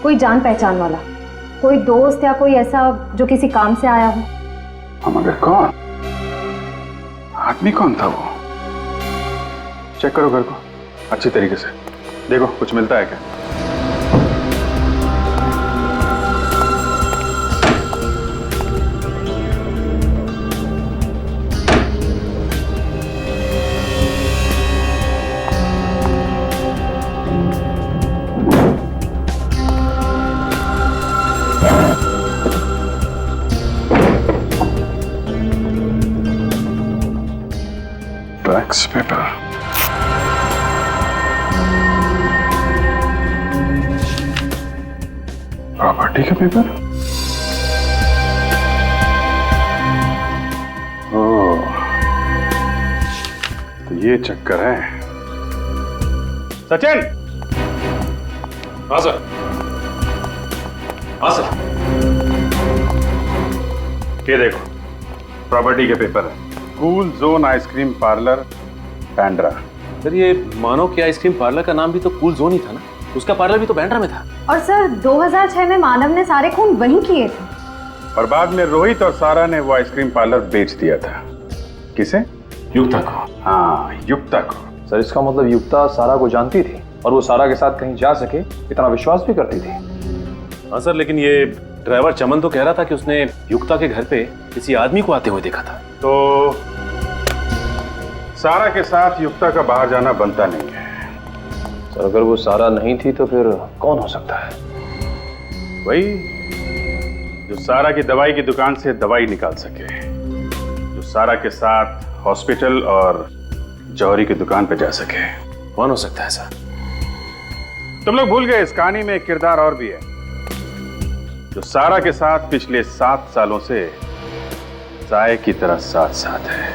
कोई जान पहचान वाला, कोई दोस्त या कोई ऐसा जो किसी काम से आया हो। हम मगर कौन? आदमी कौन था वो? चेक करो घर को अच्छी तरीके से, देखो कुछ मिलता है क्या। टैक्स पेपर, प्रॉपर्टी का पेपर। ओह, तो ये चक्कर है। सचिन। हाँ सर। हाँ सर। ये देखो प्रॉपर्टी के पेपर है। Cool zone ice cream parlour, Bandra. Sir ये मानव के आइसक्रीम पार्लर का नाम भी तो कूल जोन ही था ना, उसका पार्लर भी तो बैंड्रा में था। और सर 2006 में मानव ने सारे खून वहीं किए थे। और बाद में रोहित और सारा ने वो आइसक्रीम पार्लर बेच दिया था। किसे? युक्ता को। हाँ, युक्ता को। सर इसका मतलब युक्ता सारा को जानती थी और वो सारा के साथ कहीं जा सके इतना विश्वास भी करती थी। हाँ सर, लेकिन ये ड्राइवर चमन तो कह रहा था कि उसने युक्ता के घर पे किसी आदमी को आते हुए देखा था। तो सारा के साथ युक्ता का बाहर जाना बनता नहीं है। सर अगर वो सारा नहीं थी तो फिर कौन हो सकता है? वही जो सारा की दवाई की दुकान से दवाई निकाल सके, जो सारा के साथ हॉस्पिटल और जौहरी की दुकान पे जा सके। कौन हो सकता है सर? तुम लोग भूल गए इस कहानी में एक किरदार और भी है जो सारा के साथ पिछले 7 सालों से साए की तरह साथ साथ है।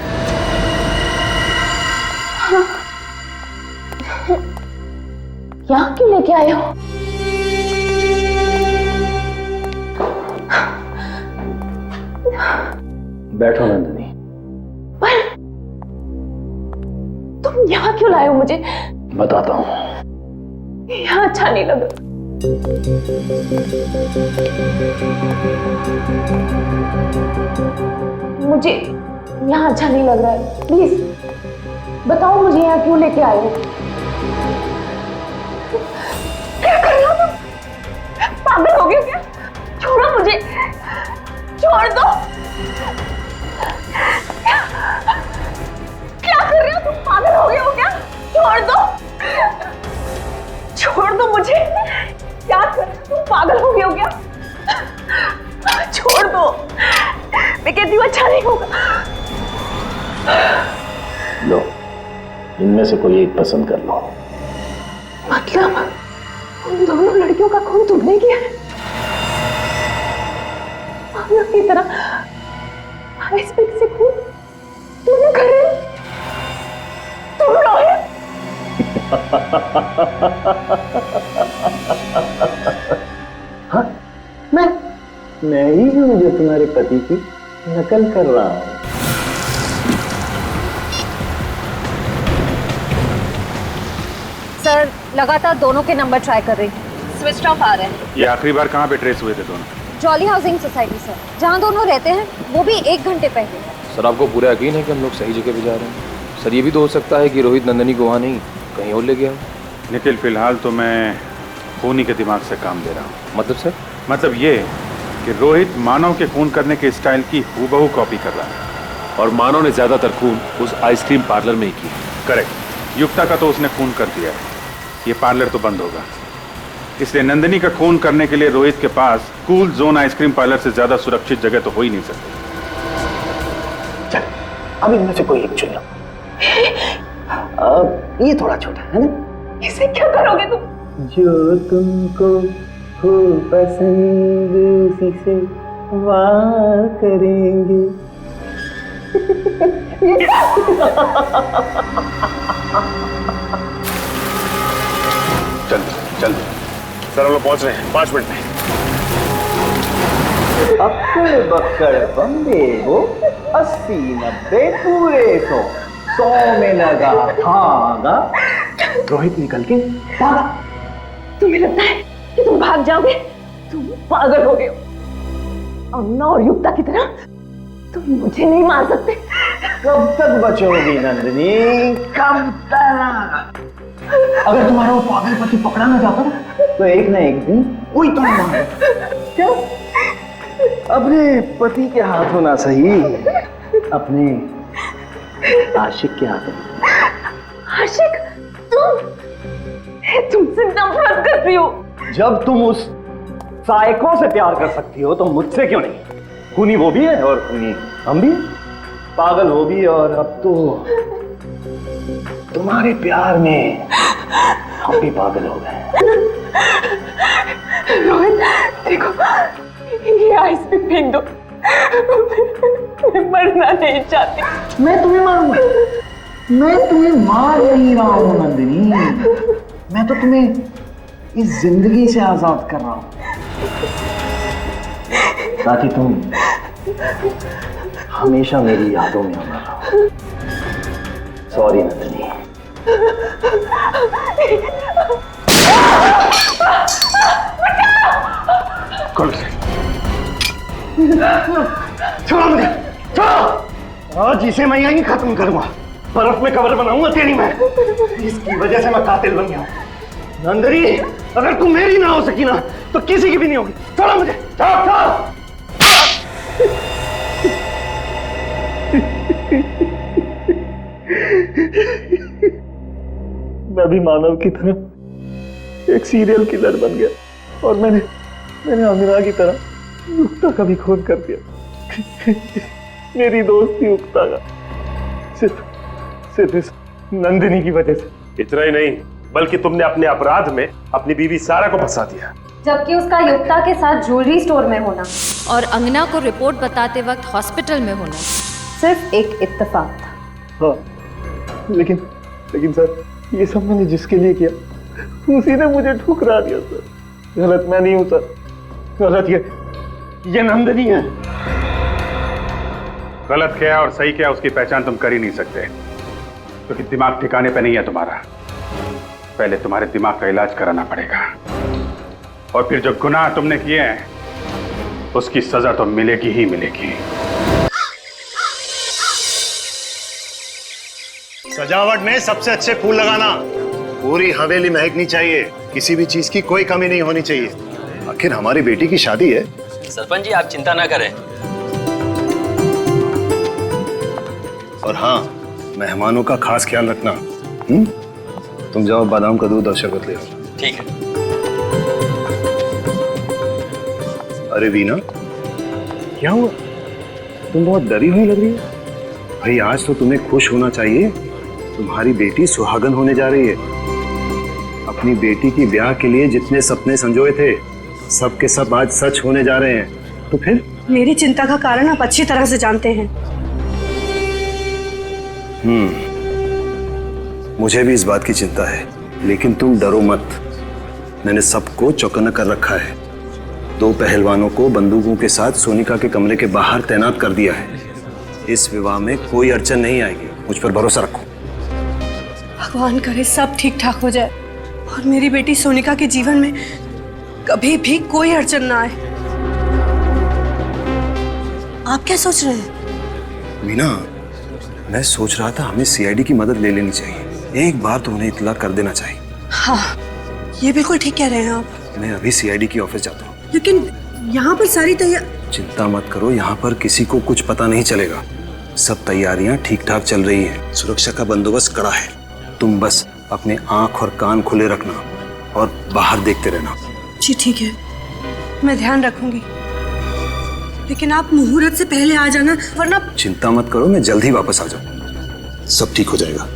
यहाँ क्यों लेके आए हो? बैठो नंदिनी। पर तुम यहाँ क्यों लाए हो मुझे? बताता हूँ। यहाँ अच्छा नहीं लगा। मुझे यहाँ अच्छा नहीं लग रहा है। प्लीज बताओ मुझे यहाँ क्यों लेके आए हो? क्या कर रहे हो तुम? पागल हो गए क्या? छोड़ो मुझे, छोड़ दो। क्या कर रहे हो तुम? पागल हो गए हो क्या? छोड़ दो, छोड़ दो मुझे। क्या कर रहे हो तुम? पागल हो गए हो क्या? छोड़ दो, मैं कहती हूँ अच्छा नहीं होगा। लो, इनमें से कोई एक पसंद कर लो। मतलब उन दोनों लड़कियों का खून तुमने किया है? पागल की तरह आइस पिक से खून तुमने कर रहे हो? तुम रोहित? हाँ, मैं ही हूँ जो तुम्हारे पति की नकल कर रहा हूँ। सर लगातार दोनों के नंबर ट्राई कर रही हूँ, स्विच ऑफ आ रहे हैं। ये आखिरी बार कहाँ पे ट्रेस हुए थे दोनों? जॉली हाउसिंग सोसाइटी सर, जहाँ दोनों रहते हैं, वो भी 1 घंटे पहले। सर आपको पूरा यकीन है कि हम लोग सही जगह पे जा रहे हैं? सर ये भी तो हो सकता है कि रोहित नंदिनी को वहाँ नहीं कहीं और ले गया हो। निखिल, फिलहाल तो मैं खूनी के दिमाग से काम ले रहा हूँ। मतलब सर? मतलब ये कि रोहित मानव के खून करने के स्टाइल की हूबहू कॉपी कर रहा है और मानव ने ज्यादातर खून उस आइसक्रीम पार्लर में ही की। करेक्ट। युक्ता का तो उसने खून कर दिया है, ये पार्लर तो बंद होगा, इसलिए नंदिनी का खून करने के लिए रोहित के पास कूल जोन आइसक्रीम पार्लर से ज्यादा सुरक्षित जगह तो हो ही नहीं सकती। चल, अब इनमें से कोई एक चुन लो। ये थोड़ा छोटा है ना? इसे क्या करोगे तुम? जो तुमको हो पसंद उसी से वार करेंगे। चल चल सर, हम लोग पहुंच रहे हैं 5 मिनट में। अक्कड़ बक्कड़ बम्बे हो, 80 90 पूरे 100 में लगा धागा। रोहित निकल के भागा। तुम्हें लगता है कि तुम भाग जाओगे? तुम पागल हो गए हो। अम्ना और युक्ता की तरह तुम मुझे नहीं मार सकते। कब तक बचोगी नंदिनी, कब तक? अगर तुम्हारा वो पागल पति पकड़ा ना जाता तो एक ना एक दिन कोई तो मार। क्या? अपने पति के हाथों ना सही, अपने आशिक के हाथों। आशिक? तुमसे नफरत करती हो। जब तुम उस साइको से प्यार कर सकती हो तो मुझसे क्यों नहीं? खूनी वो भी है और खूनी हम भी, पागल वो भी, और अब तो तुम्हारे प्यार में हम भी पागल हो गए। रोहित देखो, ये आइस पिक फेंक दो। मैं मरना नहीं चाहती। मैं तुम्हें मारूंगा? मैं तुम्हें मार नहीं रहा हूं नंदिनी, मैं तो तुम्हें इस जिंदगी से आजाद कर रहा हूं ताकि तुम हमेशा मेरी यादों में अमर रहो। सॉरी नंदिनी। छोड़ो मुझे, छोड़ो। आज इसे मैं यहीं खत्म करूंगा, बर्फ में कब्र बनाऊंगा तेरी मैं। इसकी वजह से मैं कातिल बन गया। नंदिनी, अगर तुम मेरी ना हो सकी ना तो किसी की भी नहीं होगी। छोड़ो मुझे, छोड़ो, छोड़ो। मैं भी मानव की तरह एक सीरियल किलर बन गया और मैंने अमीरा की तरह युक्ता का भी खून कर दिया। मेरी दोस्ती युक्ता का सिर्फ इस नंदिनी की वजह से। इतना ही नहीं, बल्कि तुमने अपने अपराध में अपनी बीवी सारा को फंसा दिया, जबकि उसका युक्ता के साथ ज्वेलरी स्टोर में होना और अंगना को रिपोर्ट बताते वक्त हॉस्पिटल में होना सिर्फ एक इत्तेफाक था। हाँ, लेकिन सर, ये सब मैंने जिसके लिए किया उसी ने मुझे ठुकरा दिया सर। गलत मैं नहीं हूं सर, गलत ये नंदिनी है। गलत क्या और सही क्या उसकी पहचान तुम कर ही नहीं सकते, क्योंकि दिमाग ठिकाने पे नहीं है तुम्हारा। पहले तुम्हारे दिमाग का इलाज कराना पड़ेगा, और फिर जो गुनाह तुमने किए हैं उसकी सजा तो मिलेगी ही मिलेगी। सजावट में सबसे अच्छे फूल लगाना, पूरी हवेली महकनी चाहिए, किसी भी चीज की कोई कमी नहीं होनी चाहिए। आखिर हमारी बेटी की शादी है। सरपंच जी आप चिंता ना करें। और हाँ, मेहमानों का खास ख्याल रखना। तुम जाओ बादाम का दूध और शरबत ले आओ। ठीक है। अरे वीना, क्या हुआ? तुम बहुत डरी हुई लग रही हो। भाई आज तो तुम्हें खुश होना चाहिए, तुम्हारी बेटी सुहागन होने जा रही है। अपनी बेटी की ब्याह के लिए जितने सपने संजोए थे सब के सब आज सच होने जा रहे हैं। तो फिर मेरी चिंता का कारण आप अच्छी तरह से जानते हैं। मुझे भी इस बात की चिंता है, लेकिन तुम डरो मत। मैंने सबको चौकन्ना कर रखा है। 2 पहलवानों को बंदूकों के साथ सोनिका के कमरे के बाहर तैनात कर दिया है। इस विवाह में कोई अड़चन नहीं आएगी, मुझ पर भरोसा रखो। भगवान करे सब ठीक ठाक हो जाए और मेरी बेटी सोनिका के जीवन में कभी भी कोई अड़चन ना आए। आप क्या सोच रहे हैं? मीना, मैं सोच रहा था हमें सीआईडी की मदद ले लेनी चाहिए। एक बार तो उन्हें इत्तला कर देना चाहिए। हाँ, ये बिल्कुल ठीक कह रहे हैं आप। मैं अभी सीआईडी की ऑफिस जाता हूँ। लेकिन यहाँ पर सारी चिंता मत करो, यहाँ पर किसी को कुछ पता नहीं चलेगा। सब तैयारियां ठीक ठाक चल रही हैं। सुरक्षा का बंदोबस्त कड़ा है। तुम बस अपने आंख और कान खुले रखना और बाहर देखते रहना। जी ठीक है, मैं ध्यान रखूंगी, लेकिन आप मुहूर्त से पहले आ जाना, वरना। चिंता मत करो, मैं जल्द ही वापस आ जाऊँ। सब ठीक हो जाएगा।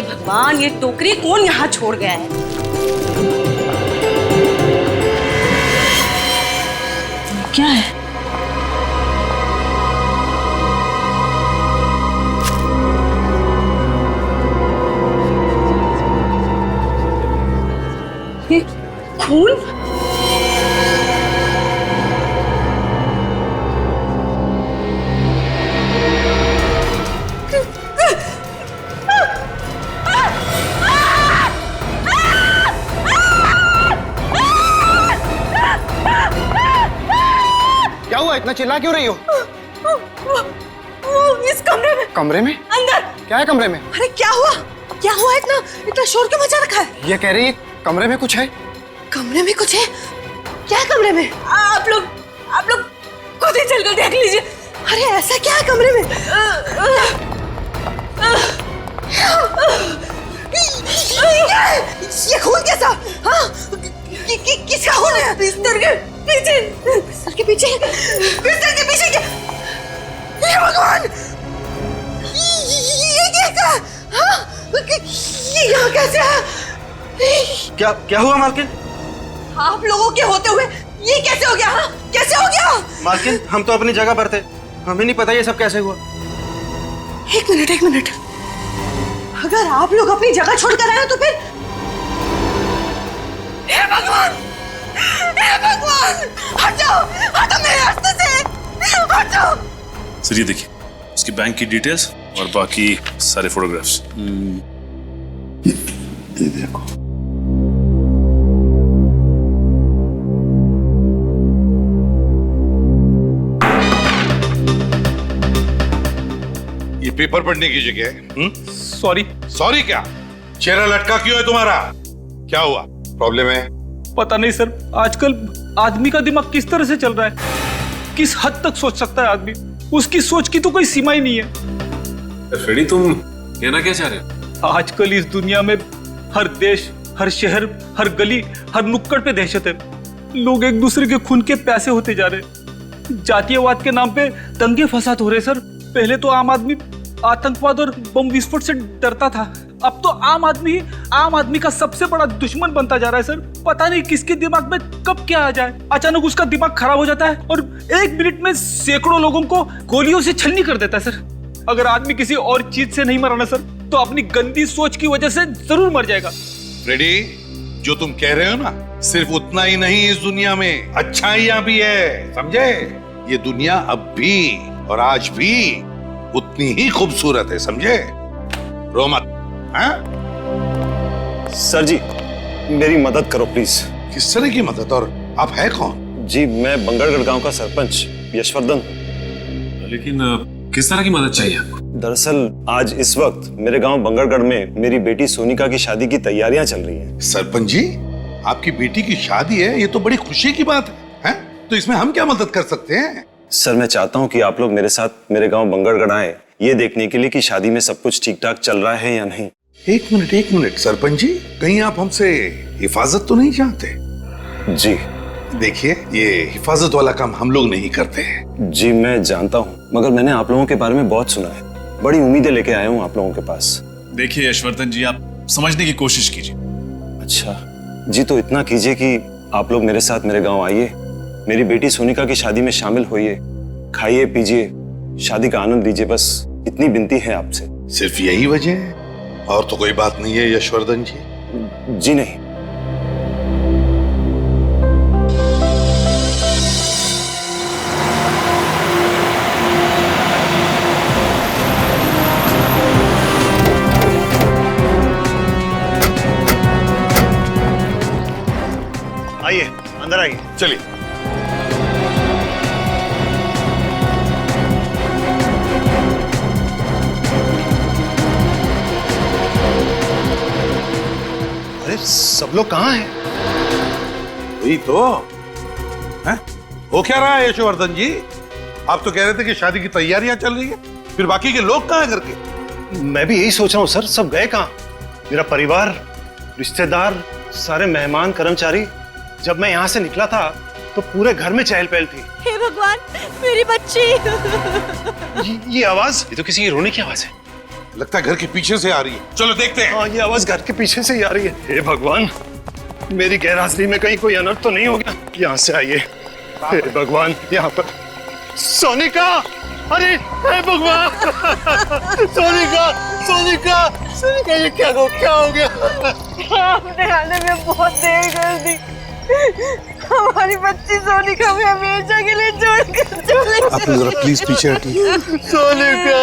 भगवान, ये टोकरी कौन यहाँ छोड़ गया है? क्या है? ये खून? इतना चिल्ला क्यों रही हो? इस कमरे में। कमरे में? अंदर। क्या है कमरे में? अरे क्या हुआ? क्या हुआ? इतना शोर क्यों मचा रखा है? ये कह रही है कमरे में कुछ है। कमरे में कुछ है? क्या है कमरे में? आप लोग खुद ही चलकर देख लीजिए। अरे ऐसा क्या है कमरे में? ये खून कैसा? हाँ? किसका खून है? बिस्तर के पीछे। बिस्तर के पीछे? बिस्तर के पीछे क्या? ये भगवान! ये क्या? हाँ? ये यहाँ कैसे है? क्या हुआ मालकिन? आप लोगों के होते हुए ये कैसे हो गया? हाँ? कैसे हो गया? मालकिन, हम तो अपनी जगह पर थे, हमें नहीं पता ये सब कैसे हुआ। एक मिनट। अगर आप लोग अपनी जगह छोड़कर आए तो फिर? हे भगवान! हटो मेरे रास्ते से! हटो! सर ये देखिए, उसकी बैंक की डिटेल्स और बाकी सारे फोटोग्राफ्स। ये देखो। ये पेपर पढ़ने की जगह है। सॉरी क्या? चेहरा लटका क्यों है तुम्हारा? क्या हुआ? प्रॉब्लम है? पता नहीं सर, आजकल आदमी का दिमाग किस तरह से चल रहा है, किस हद तक सोच सकता है आदमी, उसकी सोच की तो कोई सीमा ही नहीं है। फ्रेडी, तुम कहना क्या चाह रहे हो? आजकल इस दुनिया में हर देश, हर शहर, हर गली, हर नुक्कड़ पे दहशत है। लोग एक दूसरे के खून के प्यासे होते जा रहे। जातीयवाद के नाम पे दंगे फसाद हो रहे सर। पहले तो आम आदमी आतंकवाद और बम विस्फोट से डरता था, अब तो आम आदमी का सबसे बड़ा दुश्मन बनता जा रहा है सर। पता नहीं किसके दिमाग में कब क्या आ जाए, अचानक उसका दिमाग खराब हो जाता है और 1 मिनट में सैकड़ों लोगों को गोलियों से छलनी कर देता है सर। अगर आदमी किसी और चीज से नहीं मरा ना सर, तो अपनी गंदी सोच की वजह से जरूर मर जाएगा। फ्रेडी, जो तुम कह रहे हो ना, सिर्फ उतना ही नहीं, इस दुनिया में अच्छाइयां भी है, समझे? ये दुनिया अब भी और आज भी उतनी ही खूबसूरत है, समझे? रो मत। सर जी, मेरी मदद करो प्लीज। किस तरह की मदद? और आप है कौन? जी, मैं बंगरगढ़ गांव का सरपंच यशवर्धन हूं। लेकिन किस तरह की मदद चाहिए आपको? दरअसल आज इस वक्त मेरे गांव बंगरगढ़ में मेरी बेटी सोनिका की शादी की तैयारियां चल रही हैं। सरपंच जी, आपकी बेटी की शादी है, ये तो बड़ी खुशी की बात है? तो इसमें हम क्या मदद कर सकते हैं? सर, मैं चाहता हूं कि आप लोग मेरे साथ मेरे गांव बंगरगढ़ आए, ये देखने के लिए कि शादी में सब कुछ ठीक ठाक चल रहा है या नहीं। एक मिनट सरपंच जी, कहीं आप हमसे हिफाजत तो नहीं चाहते? जी देखिए, ये हिफाजत वाला काम हम लोग नहीं करते हैं। जी मैं जानता हूँ, मगर मैंने आप लोगों के बारे में बहुत सुना है, बड़ी उम्मीदें लेके आया हूँ आप लोगों के पास। देखिए यशवर्धन जी, आप समझने की कोशिश कीजिए। अच्छा जी, तो इतना कीजिए कि आप लोग मेरे साथ मेरे गांव आइए, मेरी बेटी सोनिका की शादी में शामिल होइए, खाइए पीजिए, शादी का आनंद लीजिए, बस इतनी विनती है आपसे। सिर्फ यही वजह है और तो कोई बात नहीं है यशवर्धन जी? जी नहीं। आइए, अंदर आइए। चलिए। अरे सब लोग कहाँ हैं? वही तो है? हो क्या रहा है यशवर्धन जी? आप तो कह रहे थे कि शादी की तैयारियां चल रही है, फिर बाकी के लोग कहाँ हैं घर के? मैं भी यही सोच रहा हूँ सर, सब गए कहाँ? मेरा परिवार, रिश्तेदार, सारे मेहमान, कर्मचारी। जब मैं यहाँ से निकला था तो पूरे घर में चहल पहल थी। हे भगवान, मेरी बच्ची! ये आवाज, ये तो किसी की रोने की आवाज है। लगता है घर के पीछे से आ रही है, चलो देखते हैं। हाँ, ये आवाज घर के पीछे से ही आ रही है। हे भगवान, मेरी गैरहाजिरी में कहीं कोई अनर्थ तो नहीं हो गया? यहाँ से आइए। हे भगवान, यहाँ पर सोनिका! अरे हे भगवान! सोनिका, सोनिका, सोनिका, ये क्या हो गया? आपने आने में बहुत देर कर दी। हमारी बच्ची सोनिका में हमेशा के लिए छोड़कर चले गए। आप जरा प्लीज पीछे हटिए। सोनिका,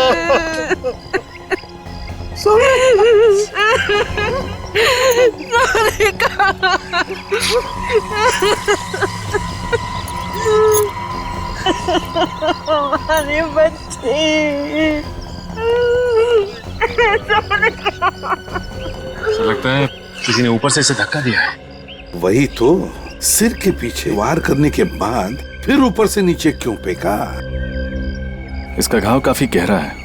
हमारी बच्ची लगता है किसी ने ऊपर से इसे धक्का दिया है। वही तो, सिर के पीछे वार करने के बाद फिर ऊपर से नीचे क्यों फेंका? इसका घाव काफी गहरा है,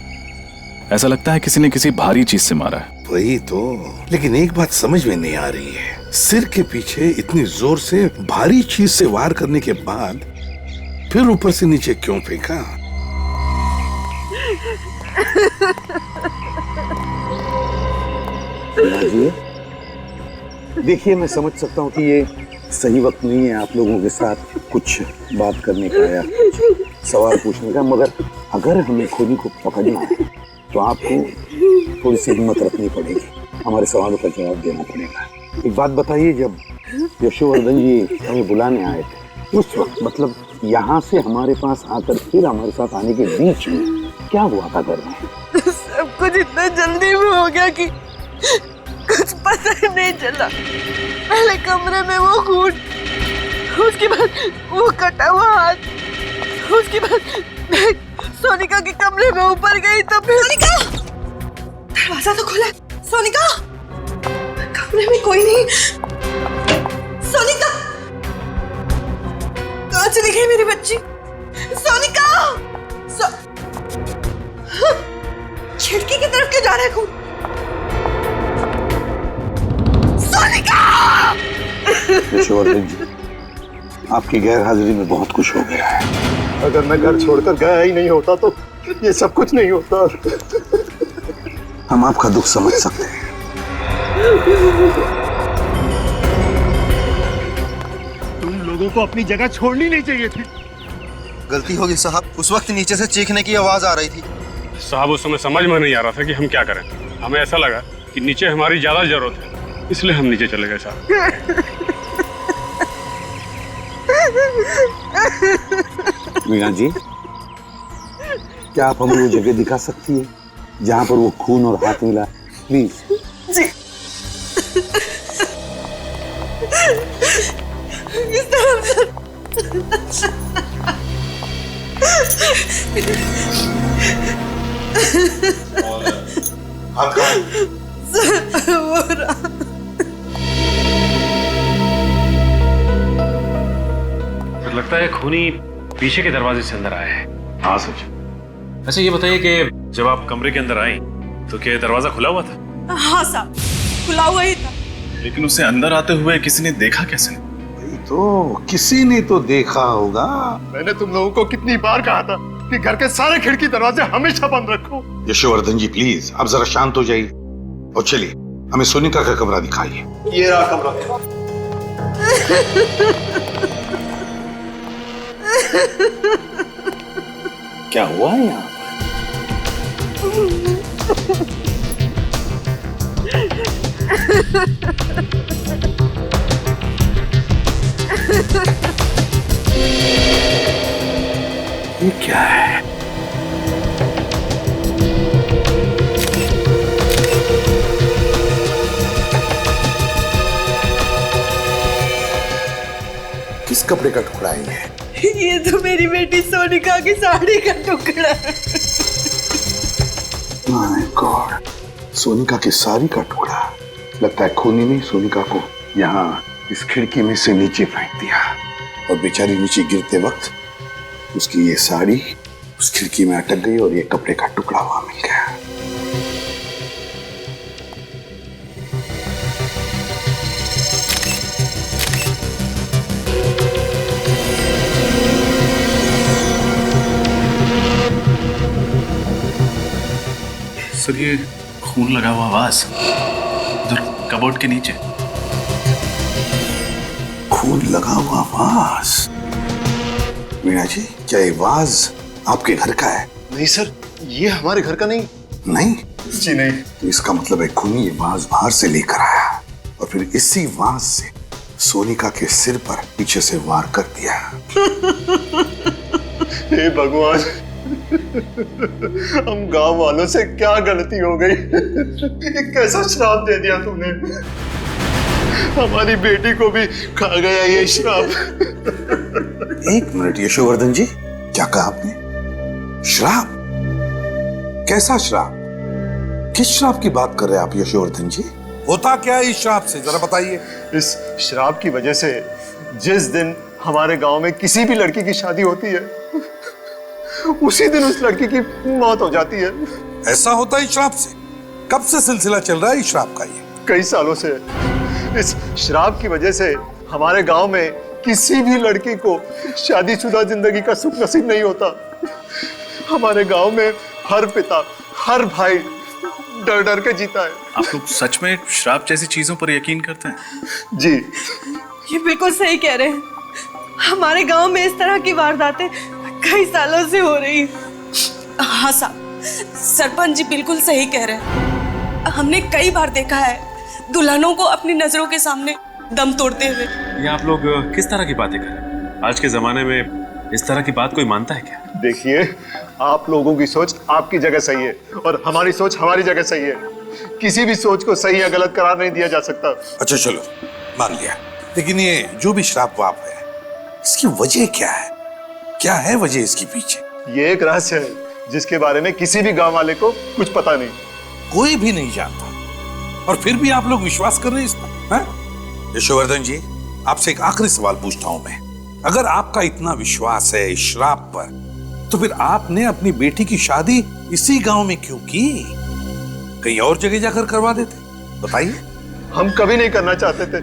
ऐसा लगता है किसी ने किसी भारी चीज से मारा है। वही तो, लेकिन एक बात समझ में नहीं आ रही है, सिर के पीछे इतनी जोर से भारी चीज से वार करने के बाद फिर ऊपर से नीचे क्यों फेंका? देखिए, मैं समझ सकता हूँ कि ये सही वक्त नहीं है आप लोगों के साथ कुछ बात करने का या सवाल पूछने का, मगर अगर हमें खोजी को पकड़ना है तो आपको थोड़ी सी हिम्मत रखनी पड़ेगी, हमारे सवालों का जवाब देना पड़ेगा। एक बात बताइए, जब यशवर्धन जी हमें बुलाने आए थे उस वक्त, मतलब यहाँ से हमारे पास आकर फिर हमारे साथ आने के बीच में क्या हुआ था घर में? सब कुछ इतना जल्दी में हो गया कि कुछ पता ही नहीं चला। पहले कमरे में वो खून, उसके बाद वो कटा हुआ हाथ, उसके बाद मैं सोनिका के कमरे में ऊपर गई तो फिर... सोनिका! दरवाजा तो खुला है। सोनिका! कमरे में कोई नहीं। सोनिका, कहाँ चली गई मेरी बच्ची? सोनिका, खिड़की की तरफ क्यों जा रहे हो? सोनिका! यशोवर्धन जी, आपकी गैर हाजिरी में बहुत कुछ हो गया है। अगर मैं घर छोड़कर गया ही नहीं होता तो ये सब कुछ नहीं होता। हम आपका दुख समझ सकते हैं। तुम लोगों को अपनी जगह छोड़नी नहीं चाहिए थी। गलती होगी साहब, उस वक्त नीचे से चीखने की आवाज आ रही थी। साहब उस समय समझ में नहीं आ रहा था कि हम क्या करें। हमें ऐसा लगा कि नीचे हमारी ज्यादा जरूरत है, इसलिए हम नीचे चले गए साहब। मीना जी, क्या आप हमें वो जगह दिखा सकती है जहाँ पर वो खून और हाथ मिला? प्लीज। जी। इस तरफ से। लगता है खूनी पीछे के दरवाजे से अंदर आया है। हाँ सच। अच्छा ये बताइए कि जब आप कमरे के अंदर आई तो क्या दरवाजा खुला हुआ था? हाँ साहब, खुला हुआ ही था। लेकिन उसे अंदर आते हुए किसी ने देखा कैसे? तो किसी ने तो देखा होगा। मैंने तुम लोगों को कितनी बार कहा था कि घर के सारे खिड़की दरवाजे हमेशा बंद रखो। यशोवर्धन जी प्लीज, आप जरा शांत हो जाइए और चलिए हमें सोनिका का कमरा दिखाइए। ये रहा कमरा। क्या हुआ है यहाँ? ये क्या है? किस कपड़े का टुकड़ा है ये? ये तो मेरी बेटी सोनिका की साड़ी का टुकड़ा है। माय गॉड, सोनिका की साड़ी का टुकड़ा। लगता है खूनी ने सोनिका को यहाँ इस खिड़की में से नीचे फेंक दिया और बेचारी नीचे गिरते वक्त उसकी ये साड़ी उस खिड़की में अटक गई और ये कपड़े का टुकड़ा वहां मिल गया। सर ये खून लगा हुआ आवाज उधर कबोर्ड के नीचे। खून लगा हुआ वाज। मीना जी, क्या ये वाज आपके घर का है? नहीं सर, ये हमारे घर का नहीं। नहीं जी नहीं। तो इसका मतलब है खूनी ये वाज बाहर से लेकर आया और फिर इसी वाज से सोनिका के सिर पर पीछे से वार कर दिया। हे भगवान, हम गांव वालों से क्या गलती हो गई? कैसा श्राप दे दिया तूने? हमारी बेटी को भी खा गया ये श्राप। एक मिनट यशोवर्धन जी, क्या कहा आपने? श्राप? कैसा श्राप? किस श्राप की बात कर रहे हैं आप यशोवर्धन जी? होता क्या है इस श्राप से, जरा बताइए। इस श्राप की वजह से जिस दिन हमारे गांव में किसी भी लड़की की शादी होती है, उसी दिन उस लड़की की मौत हो जाती है। ऐसा होता है श्राप से? कब से सिलसिला चल रहा है इस श्राप का? ये कई सालों से। इस श्राप की वजह से हमारे गांव में किसी भी लड़की को शादीशुदा जिंदगी का सुख नसीब नहीं होता। हमारे गांव में हर पिता, हर भाई डर डर के जीता है। आप लोग सच में श्राप जैसी चीजों पर यकीन करते हैं? जी। ये बिल्कुल सही कह रहे हैं। हमारे गांव में इस तरह की वारदातें कई सालों से हो रही। हाँ साहब, सरपंच जी बिल्कुल सही कह रहे हैं। हमने कई बार देखा है दुल्हनों को अपनी नजरों के सामने दम तोड़ते हुए। ये आप लोग किस तरह की बातें कर रहे हैं? आज के जमाने में इस तरह की बात कोई मानता है क्या? देखिए, आप लोगों की सोच आपकी जगह सही है और हमारी सोच हमारी जगह सही है। किसी भी सोच को सही या गलत करार नहीं दिया जा सकता। अच्छा चलो, मान लिया। लेकिन ये जो भी श्राप वाप है, इसकी वजह क्या है? क्या है वजह इसके पीछे? ये एक रहस्य है जिसके बारे में किसी भी गांव वाले को कुछ पता नहीं। कोई भी नहीं जानता। और फिर भी आप लोग विश्वास कर रहे हैं इस पर? हैं? यशोवर्धन जी, आपसे एक आखिरी सवाल पूछता हूं मैं। अगर आपका इतना विश्वास है इस श्राप पर, तो फिर आपने अपनी बेटी की शादी इसी गांव में क्यों की? कहीं और जगह जाकर करवा देते? बताइए। हम कभी नहीं करना चाहते थे,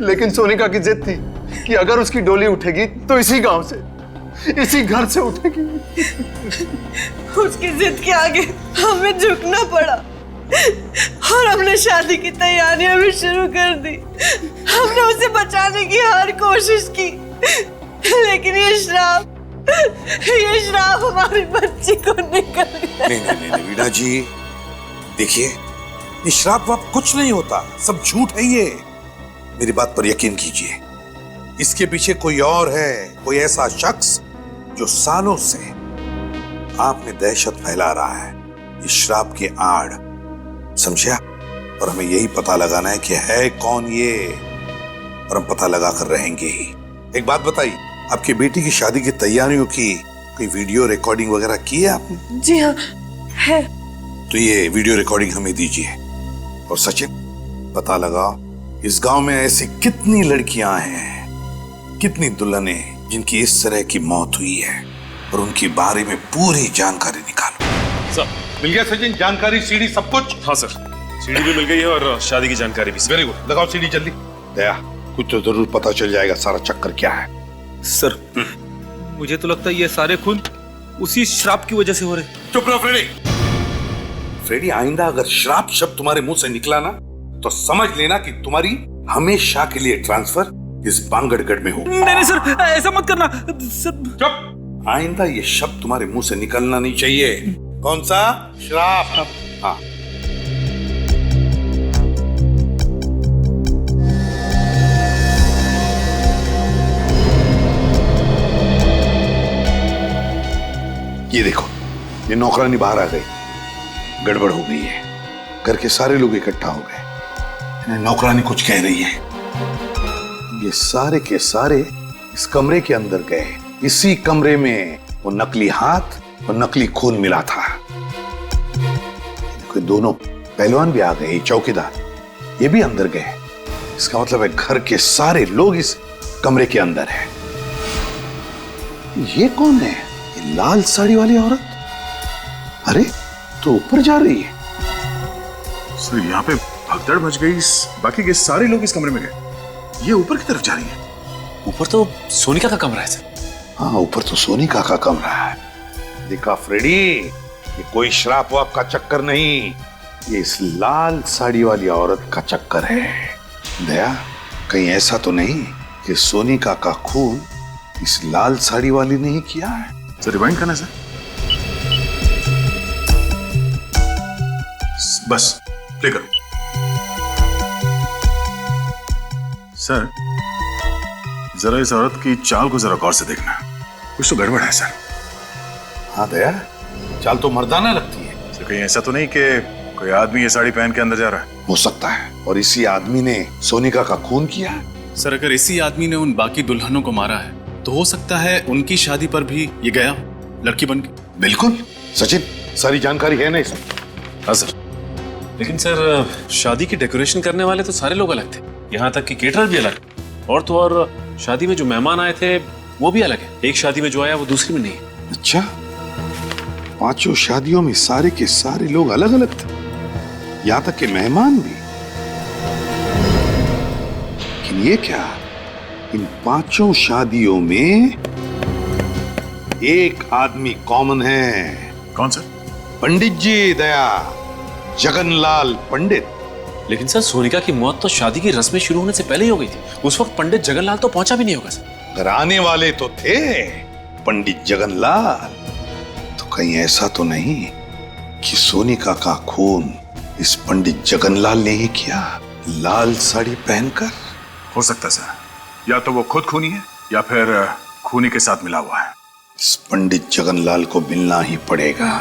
लेकिन सोनिका की जिद थी कि अगर उसकी डोली उठेगी तो इसी गांव से, इसी घर से उठेगी। उसकी जिद के आगे हमें झुकना पड़ा और हमने शादी की तैयारियां भी शुरू कर दी। हमने उसे बचाने की हर कोशिश की, लेकिन ये श्राप हमारी बच्ची को निकल गया। नहीं वीणा जी, देखिए, ये श्राप वाप कुछ नहीं होता, सब झूठ है ये। मेरी बात पर यकीन कीजिए, इसके पीछे कोई और है, कोई ऐसा शख्स जो सालों से आप में दहशत फैला रहा है इस श्राप के आड़, समझा? और हमें यही पता लगाना है कि है कौन ये, और हम पता लगा कर रहेंगे ही। एक बात बताइए, आपकी बेटी की शादी की तैयारियों की कोई वीडियो रिकॉर्डिंग वगैरह की है आपने? जी हाँ, है। तो ये वीडियो रिकॉर्डिंग हमें दीजिए। और सचिन, पता लगाओ इस गांव में ऐसी कितनी लड़कियां हैं, कितनी दुल्हनें जिनकी इस तरह की मौत हुई है, और उनके बारे में पूरी जानकारी निकालो। सर, मिल गया सचिन जानकारी, सीडी सब कुछ? हाँ सर, सीडी भी मिल गई है और शादी की जानकारी भी। वेरी गुड, लगाओ सीडी जल्दी। दया, कुछ तो जरूर पता चल जाएगा सारा चक्कर क्या है। सर, मुझे तो लगता है ये सारे खून उसी श्राप की वजह से हो रहे। चुप रहो फ्रेडी। फ्रेडी, आइंदा अगर श्राप शब्द तुम्हारे मुंह से निकला ना, तो समझ लेना कि तुम्हारी हमेशा के लिए ट्रांसफर इस बांगड़गढ़ में होगा। नहीं सर, ऐसा मत करना सर। चुप, आइंदा ये शब्द तुम्हारे मुंह से निकलना नहीं चाहिए। कौन सा? श्राप। हाँ, ये देखो, ये नौकरानी बाहर आ गई। गड़बड़ हो गई है, घर के सारे लोग इकट्ठा हो गए। नौकरानी कुछ कह रही है। ये सारे के सारे इस कमरे के अंदर गए। इसी कमरे में वो नकली हाथ और नकली खून मिला था। दोनों पहलवान भी आ गए, चौकीदार ये भी अंदर गए। इसका मतलब है घर के सारे लोग इस कमरे के अंदर हैं। ये कौन है? ये लाल साड़ी वाली औरत? अरे, तो ऊपर जा रही है। सर, यहाँ पे भगदड़ मच गई, बाकी के सारे लोग इस कमरे में गए। ये ऊपर की तरफ जा रही है। ऊपर तो सोनिका का कमरा है सर। हाँ, ऊपर तो सोनिका का कमरा है। देखा फ्रेडी, ये कोई श्राप वाप का चक्कर नहीं, ये इस लाल साड़ी वाली औरत का चक्कर है। दया, कहीं ऐसा तो नहीं कि सोनिका का खून इस लाल साड़ी वाली ने ही किया है? सर, रिवाइंड करना सर। बस प्ले करो सर। जरा इस औरत की चाल को जरा गौर से देखना, कुछ तो गड़बड़ है सर। हाँ दया, चाल तो मर्दाना लगती है। सर, कहीं ऐसा तो नहीं कि कोई आदमी ये साड़ी पहन के अंदर जा रहा है? हो सकता है, और इसी आदमी ने सोनिका का खून किया है। सर, अगर इसी आदमी ने उन बाकी दुल्हनों को मारा है, तो हो सकता है उनकी शादी पर भी ये गया लड़की बन के। बिल्कुल सचिन, सारी जानकारी है ना इसमें? हाँ सर, लेकिन सर शादी की डेकोरेशन करने वाले तो सारे लोग अलग थे, यहाँ तक कि केटरर भी अलग, और तो और शादी में जो मेहमान आए थे वो भी अलग है। एक शादी में जो आया वो दूसरी में नहीं है। अच्छा, पांचों शादियों में सारे के सारे लोग अलग अलग थे, यहाँ तक के मेहमान भी। लेकिन ये क्या, इन पांचों शादियों में एक आदमी कॉमन है। कौन सर? पंडित जी, दया, जगनलाल पंडित। लेकिन सर, सोनिका की मौत तो शादी की रस्में शुरू होने से पहले ही हो गई थी। उस वक्त पंडित जगनलाल तो पहुंचा भी नहीं होगा सर। अगर आने वाले तो थे पंडित जगनलाल, तो कहीं ऐसा तो नहीं कि सोनिका का खून इस पंडित जगनलाल ने ही किया, लाल साड़ी पहनकर? हो सकता सर, या तो वो खुद खूनी है या फिर खूनी के साथ मिला हुआ है। इस पंडित जगनलाल को मिलना ही पड़ेगा।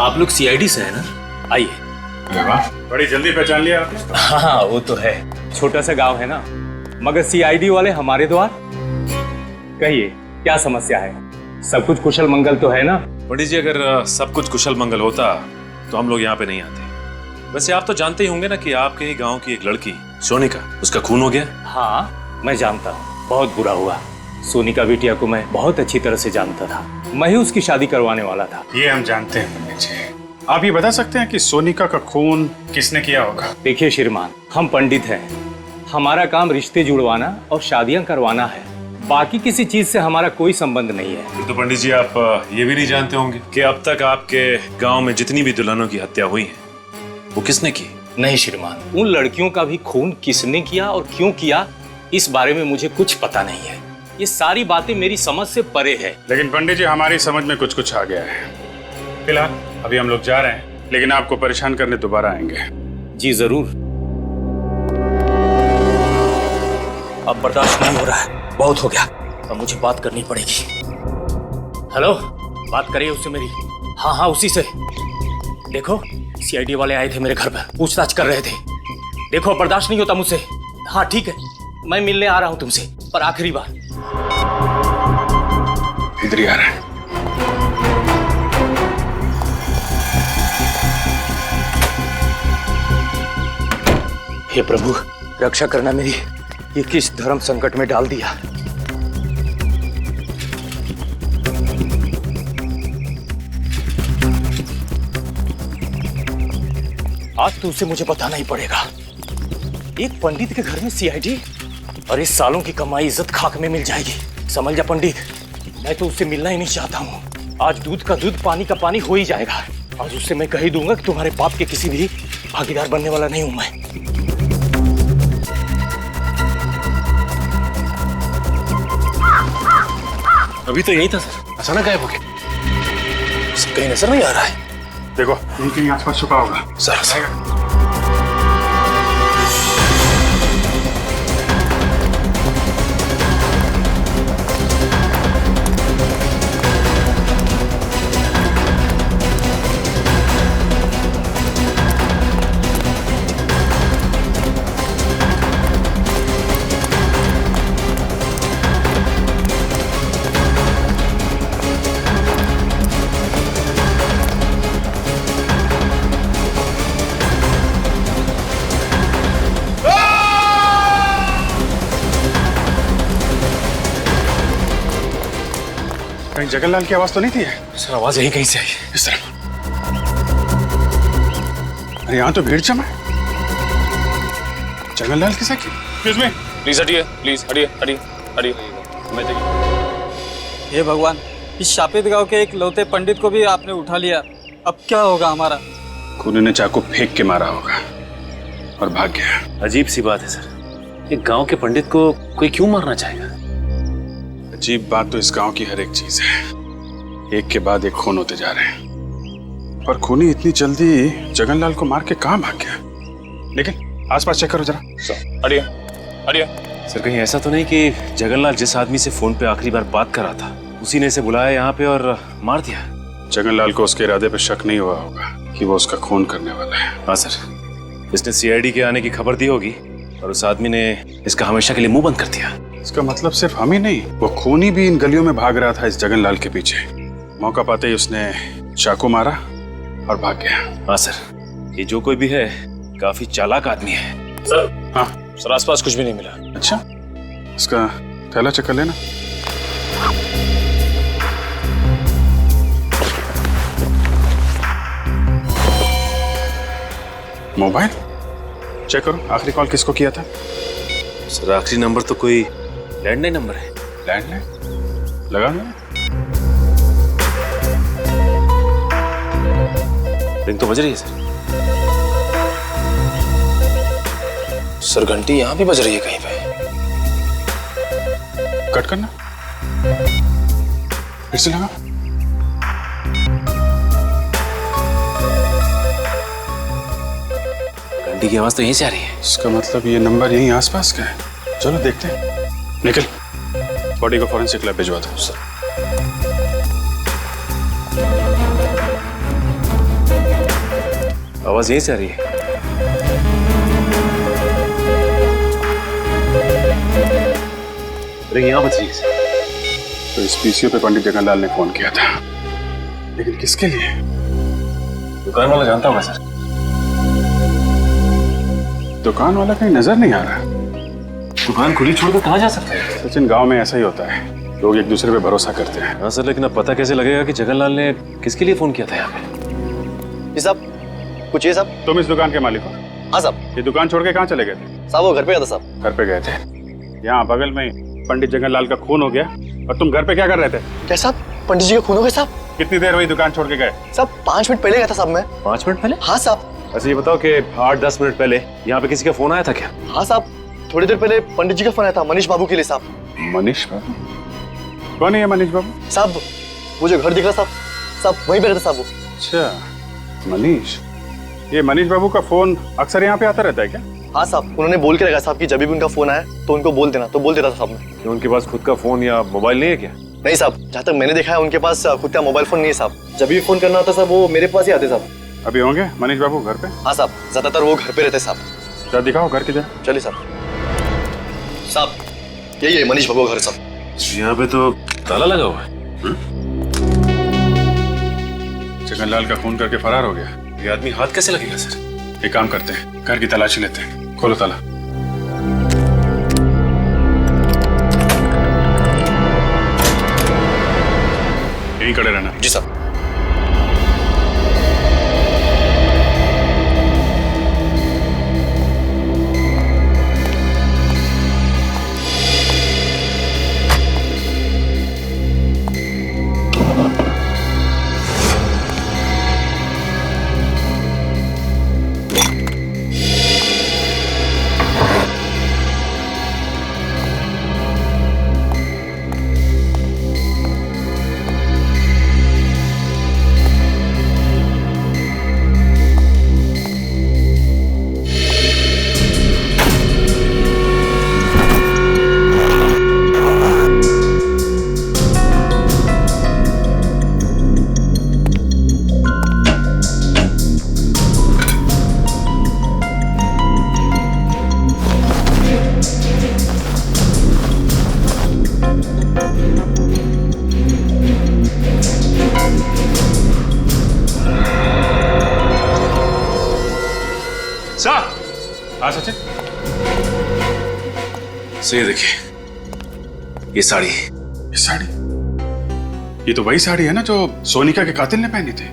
आप लोग सीआईडी से है ना? आइए। बड़ी जल्दी पहचान लिया आपने। हाँ, वो तो है, छोटा सा गांव है ना, मगर सीआईडी वाले हमारे द्वार कहिए क्या समस्या है? सब कुछ कुशल मंगल तो है ना? पंडित जी, अगर सब कुछ कुशल मंगल होता तो हम लोग यहाँ पे नहीं आते। वैसे आप तो जानते ही होंगे ना कि आपके ही गांव की एक लड़की सोनिका, उसका खून हो गया। हाँ मैं जानता हूँ, बहुत बुरा हुआ। सोनिका बिटिया को मैं बहुत अच्छी तरह से जानता था, मैं ही उसकी शादी करवाने वाला था। ये हम जानते हैं पंडित जी। आप ये बता सकते हैं कि सोनिका का खून किसने किया होगा? देखिए श्रीमान, हम पंडित हैं, हमारा काम रिश्ते जुड़वाना और शादियां करवाना है, बाकी किसी चीज से हमारा कोई संबंध नहीं है। फिर तो पंडित जी आप ये भी नहीं जानते होंगे कि अब तक आपके गांव में जितनी भी दुल्हनों की हत्या हुई है वो किसने की? नहीं श्रीमान, उन लड़कियों का भी खून किसने किया और क्यों किया इस बारे में मुझे कुछ पता नहीं है। ये सारी बातें मेरी समझ से परे है। लेकिन पंडित जी हमारी समझ में कुछ कुछ आ गया है। फिलहाल अभी हम लोग जा रहे हैं, लेकिन आपको परेशान करने दोबारा आएंगे। जी जरूर। अब बर्दाश्त नहीं हो रहा है, बहुत हो गया, अब मुझे बात करनी पड़ेगी। हेलो, बात करिए उससे मेरी। हाँ हाँ उसी से। देखो सीआईडी वाले आए थे मेरे घर पर, पूछताछ कर रहे थे। देखो बर्दाश्त नहीं होता मुझसे। हाँ ठीक है, मैं मिलने आ रहा हूं तुमसे, पर आखिरी बार। इधर ही आ रहा है। हे प्रभु, रक्षा करना मेरी। ये किस धर्म संकट में डाल दिया। आज तो उसे मुझे बताना ही पड़ेगा। एक पंडित के घर में सीआईडी, और इस सालों की कमाई इज्जत खाक में मिल जाएगी। समझ जा पंडित, मैं तो उससे मिलना ही नहीं चाहता हूँ। आज दूध का दूध पानी का पानी हो ही जाएगा। आज उससे मैं कह ही दूंगा कि तुम्हारे पाप के किसी भी भागीदार बनने वाला नहीं हूं मैं। अभी तो यही था सर, अचानक गायब हो गया। कहीं नजर नहीं आ रहा है। देखो यहीं कहीं आसपास छुपा होगा। सर कहीं जगनलाल की आवाज तो नहीं थी? सर आवाज यही कहीं से आई। इस तरफ। अरे यहाँ तो भीड़ जमा है। जगनलाल के साथ? एक्सक्यूज मी, प्लीज हटिए, प्लीज हटिए हटिए हटिए। मैं हे भगवान, इस शापित गांव के एक लौते पंडित को भी आपने उठा लिया, अब क्या होगा हमारा? खूनी ने चाकू फेंक के मारा होगा और भाग गया। अजीब सी बात है सर, एक गांव के पंडित को कोई क्यों मारना चाहेगा? अजीब बात तो इस गांव की हर एक चीज है, एक के बाद एक खून होते जा रहे हैं। पर खूनी इतनी जल्दी जगनलाल को मार के कहां भाग गया? लेकिन आसपास चेक करो जरा। हटिए हटिए। सर कहीं ऐसा तो नहीं कि जगनलाल जिस आदमी से फोन पे आखिरी बार बात कर रहा था उसी ने इसे बुलाया यहाँ पे और मार दिया? जगनलाल को उसके इरादे पे शक नहीं हुआ होगा कि वो उसका खून करने वाला है। हाँ सर, इसने सीआईडी के आने की खबर दी होगी और उस आदमी ने इसका हमेशा के लिए मुंह बंद कर दिया। इसका मतलब सिर्फ हम ही नहीं, वो खूनी भी इन गलियों में भाग रहा था इस जगनलाल के पीछे। मौका पाते ही उसने चाकू मारा और भाग गया। हाँ सर, ये जो कोई भी है काफी चालाक आदमी है। सर हाँ सर, आसपास कुछ भी नहीं मिला। अच्छा, इसका थैला चेक कर लेना। मोबाइल चेक करो, आखिरी कॉल किसको किया था? सर आखिरी नंबर तो कोई लैंडलाइन नंबर है। लैंडलाइन लगा ना? रिंग तो बज रही है सर। सर घंटी यहाँ भी बज रही है कहीं पे। कट करना, फिर से लगा। घंटी की आवाज तो यहीं से आ रही है। इसका मतलब ये नंबर यहीं आसपास का है। चलो देखते हैं। निकल, बॉडी को फॉरेंसिक लैब भिजवा दो। सर आवाज यहीं से आ रही है। रिंग यहाँ बज रही है। तो इस पीसीओ पे पंडित जगन्नाथ ने फोन किया था, लेकिन किसके लिए? दुकान वाला जानता होगा सर। दुकान वाला कहीं नजर नहीं आ रहा। दुकान खुली छोड़कर कहाँ जा सकते हैं? सचिन, गांव में ऐसा ही होता है, लोग एक दूसरे पे भरोसा करते हैं। हाँ सर, लेकिन अब पता कैसे लगेगा कि जगन्नाथ ने किसके लिए फोन किया था यहाँ पे? जी साहब, कुछ ये साहब। तुम इस दुकान के मालिक हो? हाँ साहब। ये दुकान छोड़ के कहाँ चले गए थे? साहब वो घर पे गया था साहब। घर पे गए थे। यहाँ बगल में पंडित जगन्नाथ का खून हो गया और तुम घर पे क्या कर रहे थे? क्या साहब, पंडित जी का खून हो गया साहब? कितनी देर हुई दुकान छोड़ के गए? साहब 5 मिनट पहले गया था साहब मैं। 5 मिनट पहले? हाँ साहब। अच्छा ये बताओ कि 8-10 मिनट पहले यहाँ पे किसी का फोन आया था क्या? हाँ साहब, थोड़ी देर पहले पंडित जी का फोन आया था मनीष बाबू के लिए साहब। मनीष बाबू? कौन है ये मनीष बाबू? साहब वो जो घर दिख रहा साहब, साहब वहीं पे रहता साहब वो। अच्छा मनीष, ये मनीष बाबू का फोन अक्सर यहाँ पे आता रहता है क्या? हाँ साहब, उन्होंने बोल के रखा साहब कि जब भी उनका फोन आए तो उनको बोल देना, तो बोल देता था साहब ने। कि उनके पास खुद का फोन या मोबाइल नहीं है क्या? नहीं साहब, जहाँ तक मैंने देखा है उनके पास खुद का मोबाइल फोन नहीं है साहब। जब भी फोन करना होता साहब वो मेरे पास ही आते साहब। अभी होंगे मनीष बाबू घर पे? हाँ साहब, ज्यादातर वो घर पे रहते साहब। क्या दिखाओ घर किधर? चलिए साहब। साहब यही है मनीष बाबू का घर साहब। यहाँ पे तो ताला लगा हुआ है। जगन्नाथ का खून करके फरार हो गया। ये आदमी हाथ कैसे लगेगा सर? एक काम करते हैं, घर की तलाशी लेते हैं। खोलो ताला। यहीं खड़े रहना। जी साहब। हाँ सचिन, सो ये देखिए, ये साड़ी। ये साड़ी? ये तो वही साड़ी है ना जो सोनिका के कातिल ने पहनी थी।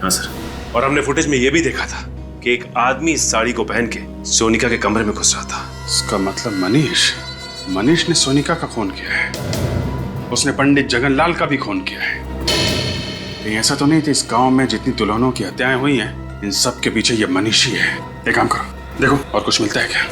हाँ सर, और हमने फुटेज में ये भी देखा था कि एक आदमी इस साड़ी को पहन के सोनिका के कमरे में घुस रहा था। इसका मतलब मनीष ने सोनिका का खून किया है। उसने पंडित जगन्नाथ का भी खून किया है। कहीं ऐसा तो नहीं थी इस गांव में जितनी दुल्हनों की हत्याएं हुई हैं, इन सब के पीछे ये मनीष ही है। एक काम करो, देखो और कुछ मिलता है क्या?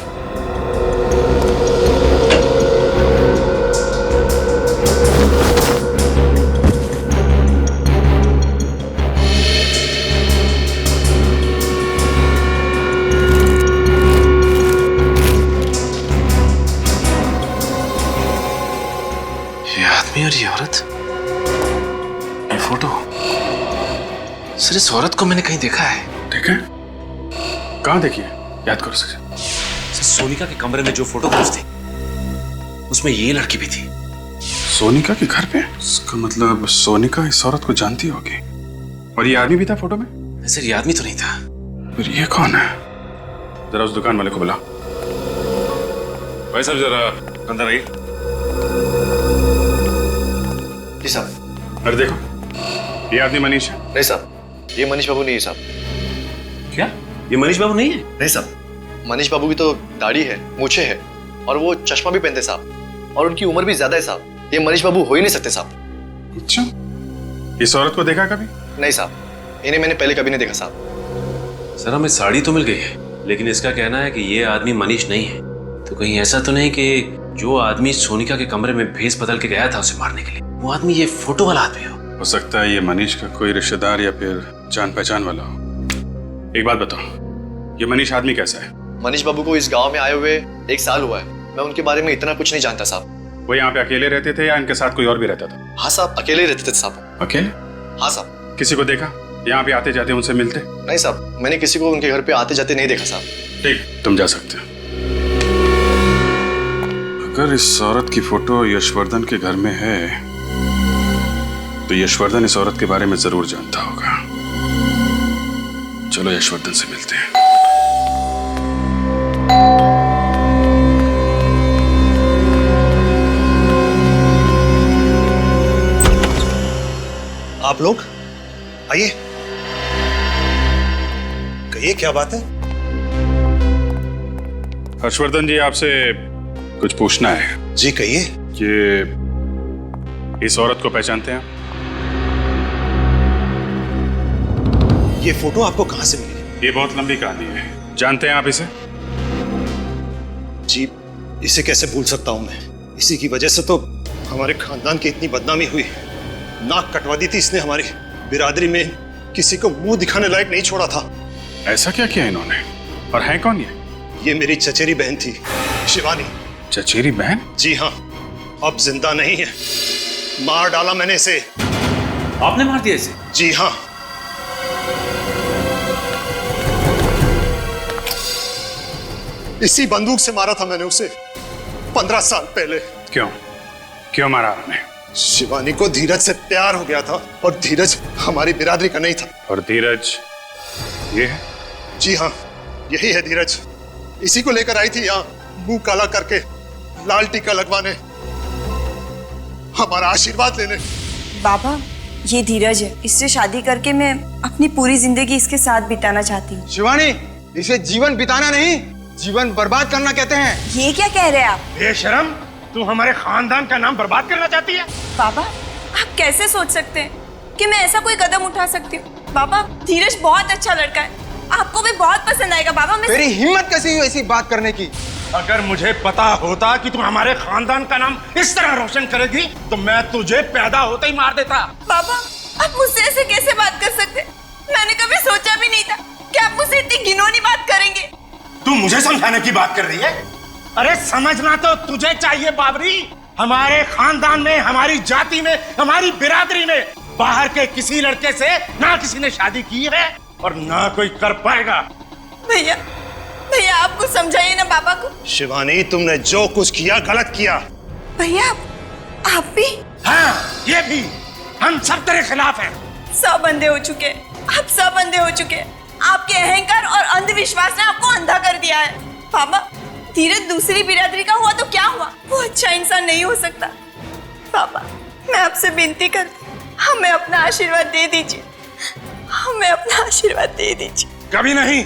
ये आदमी और ये औरत, ये फोटो। सर इस औरत को मैंने कहीं देखा है। देखा? कहाँ देखी है? याद करो सर। सोनिका के कमरे में जो फोटोग्राफ्स थे उसमें ये लड़की भी थी। सोनिका के घर पे? इसका मतलब सोनिका इस औरत को जानती होगी। और ये आदमी भी था फोटो में? सर ये आदमी तो नहीं था। फिर ये कौन है? जरा उस दुकान वाले को बुलाओ। भाई साहब जरा अंदर आइए। जी साहब। अरे देखो, ये आदमी मनीष है। नहीं साहब, ये मनीष बाबू नहीं है साहब। क्या ये मनीष बाबू नहीं है? नहीं साहब, मनीष बाबू की तो दाढ़ी है, मूछें है और वो चश्मा भी पहनते साहब, और उनकी उम्र भी ज्यादा है साहब। ये मनीष बाबू हो ही नहीं सकते साहब। अच्छा, इस औरत को देखा कभी? नहीं साहब, इन्हें मैंने पहले कभी नहीं देखा साहब। सर हमें साड़ी तो मिल गई है, लेकिन इसका कहना है कि ये आदमी मनीष नहीं है। तो कहीं ऐसा तो नहीं कि जो आदमी सोनिका के कमरे में भेस बदल के गया था उसे मारने के लिए, वो आदमी ये फोटो वाला आदमी हो सकता है ये मनीष का कोई रिश्तेदार या फिर जान पहचान वाला हो। एक बात बताओ, ये मनीष आदमी कैसा है? मनीष बाबू को इस गांव में आए हुए 1 साल हुआ है। मैं उनके बारे में इतना कुछ नहीं जानता साहब। वो यहाँ पे अकेले रहते थे या इनके साथ कोई और भी रहता था? हाँ साहब, अकेले रहते थे साहब। अकेले? हाँ साहब। किसी को देखा यहाँ पे आते जाते उनसे मिलते? नहीं साहब, मैंने किसी को उनके घर पे आते जाते नहीं देखा साहब। ठीक, तुम जा सकते हो। अगर इस औरत की फोटो यशवर्धन के घर में है तो यशवर्धन इस औरत के बारे में जरूर जानता होगा। चलो यशवर्धन से मिलते हैं। आप लोग आइए, कहिए क्या बात है? हर्षवर्धन जी, आपसे कुछ पूछना है। जी कहिए। कि इस औरत को पहचानते हैं? ये फोटो आपको कहां से मिली? ये बहुत लंबी कहानी है। जानते हैं आप इसे? जी, इसे कैसे भूल सकता हूं मैं। इसी की वजह से तो हमारे खानदान की इतनी बदनामी हुई। नाक कटवा दी थी इसने हमारी बिरादरी में, किसी को मुंह दिखाने लायक नहीं छोड़ा था। ऐसा क्या किया इन्होंने? और है कौन ये मेरी चचेरी बहन थी, शिवानी। चचेरी बहन? जी हाँ, अब जिंदा नहीं है। मार डाला मैंने इसे। आपने मार दिया इसे? जी हाँ। इसी बंदूक से मारा था मैंने उसे 15 साल पहले। क्यों मारा आपने? शिवानी को धीरज से प्यार हो गया था और धीरज हमारी बिरादरी का नहीं था। और धीरज ये है? जी हाँ, यही है धीरज। इसी को लेकर आई थी यहाँ, मुंह काला करके, लाल टीका लगवाने, हमारा आशीर्वाद लेने। बाबा, ये धीरज है। इससे शादी करके मैं अपनी पूरी जिंदगी इसके साथ बिताना चाहती हूँ। शिवानी, इसे जीवन बिताना नहीं, जीवन बर्बाद करना कहते हैं। ये क्या कह रहे हैं आप? बेशरम, तू हमारे खानदान का नाम बर्बाद करना चाहती है? बाबा, आप कैसे सोच सकते हैं कि मैं ऐसा कोई कदम उठा सकती हूँ? बाबा, धीरज बहुत अच्छा लड़का है, आपको भी बहुत पसंद आएगा। बाबा, तेरी हिम्मत कैसी हुई ऐसी बात करने की? अगर मुझे पता होता कि तुम हमारे खानदान का नाम इस तरह रोशन करेगी तो मैं तुझे पैदा होते ही मार देता। बाबा, आप मुझसे ऐसे कैसे बात कर सकते? मैंने कभी सोचा भी नहीं था कि आप मुझसे इतनी घिनौनी बात करेंगे। तू मुझे समझाने की बात कर रही है? अरे समझना तो तुझे चाहिए बाबरी। हमारे खानदान में, हमारी जाति में, हमारी बिरादरी में बाहर के किसी लड़के से ना किसी ने शादी की है और ना कोई कर पाएगा। भैया, भैया आप कुछ समझाइए ना बाबा को। शिवानी, तुमने जो कुछ किया गलत किया। भैया, आप भी? हाँ, ये भी। हम सब तेरे खिलाफ हैं। सब अंधे हो चुके, आप सब अंधे हो चुके। आपके अहंकार और अंधविश्वास ने आपको अंधा कर दिया है। बाबा, धीरज दूसरी बिरादरी का हुआ तो क्या हुआ, वो अच्छा इंसान नहीं हो सकता। बाबा, मैं आपसे विनती करती हूँ, हमें अपना आशीर्वाद दे दीजिए, हमें अपना आशीर्वाद दे दीजिए। कभी नहीं,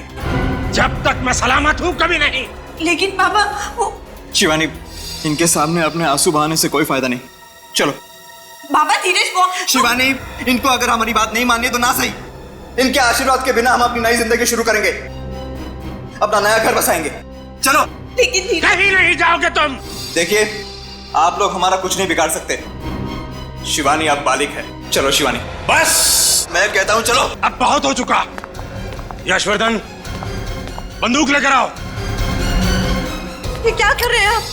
जब तक मैं सलामत हूँ कभी नहीं। लेकिन बाबा वो... शिवानी, इनके सामने अपने आंसू बहाने से कोई फायदा नहीं। चलो। बाबा, धीरज वो... शिवानी, इनको अगर हमारी बात नहीं मानी तो ना सही, इनके आशीर्वाद के बिना हम अपनी नई जिंदगी शुरू करेंगे, अपना नया घर बसाएंगे। चलो। लेकिन कहीं नहीं जाओगे तुम। देखिए, आप लोग हमारा कुछ नहीं बिगाड़ सकते। शिवानी अब बालिग है। चलो शिवानी। बस, मैं कहता हूँ चलो। अब बहुत हो चुका। यशवर्धन, बंदूक लेकर आओ। ये क्या कर रहे हैं आप?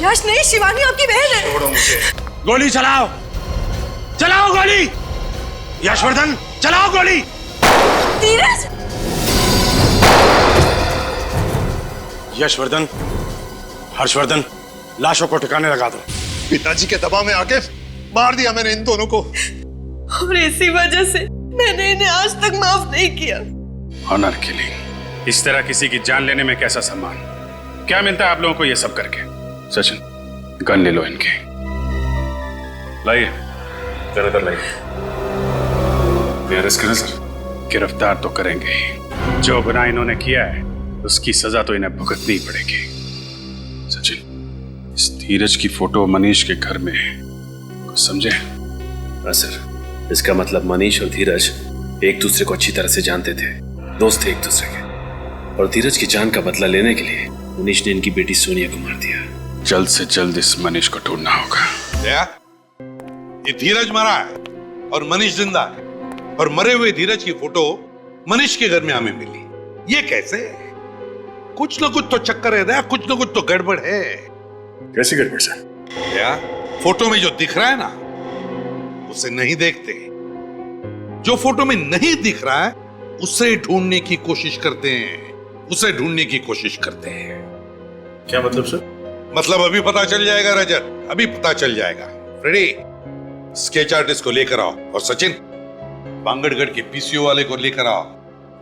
यश नहीं, शिवानी आपकी बहन है। छोड़ो मुझे। गोली चलाओ, चलाओ गोली। यशवर्धन, चलाओ गोली। धीरज। यशवर्धन, हर्षवर्धन, लाशों को ठिकाने लगा दो। पिताजी के दबाव में आके मार दिया मैंने इन दोनों को, और इसी वजह से मैंने इन्हें आज तक माफ नहीं किया। ऑनर किलिंग, इस तरह किसी की जान लेने में कैसा सम्मान? क्या मिलता है आप लोगों को ये सब करके? सचिन, गन ले लो इनके। लाइए, जरा इधर लाइए। अरेस्ट करें सर? गिरफ्तार तो करेंगे ही। जो गुनाह इन्होंने किया है उसकी सजा तो इन्हें भुगतनी पड़ेगी। सचिन, इस धीरज की फोटो मनीष के घर में है, कुछ समझे? हाँ सर, इसका मतलब मनीष और धीरज एक दूसरे को अच्छी तरह से जानते थे, दोस्त थे एक दूसरे के, और धीरज की जान का बदला लेने के लिए मनीष ने इनकी बेटी सोनिया को मार दिया। जल्द से जल्द इस मनीष को ढूंढना होगा। क्या? ये धीरज मरा है और मनीष जिंदा है, और मरे हुए धीरज की फोटो मनीष के घर में हमें मिली। ये कैसे? कुछ ना कुछ तो चक्कर है, कुछ ना कुछ तो गड़बड़ है। कैसी गड़बड़ सर? क्या? फोटो में जो दिख रहा है ना, उसे नहीं देखते। जो फोटो में नहीं दिख रहा है उसे ढूंढने की कोशिश करते हैं, उसे ढूंढने की कोशिश करते हैं। क्या मतलब सर? मतलब अभी पता चल जाएगा रजत, अभी पता चल जाएगा। फ्रेडी, स्केच आर्टिस्ट को लेकर आओ, और सचिन बांगड़गढ़ के पीसीओ वाले को लेकर आओ,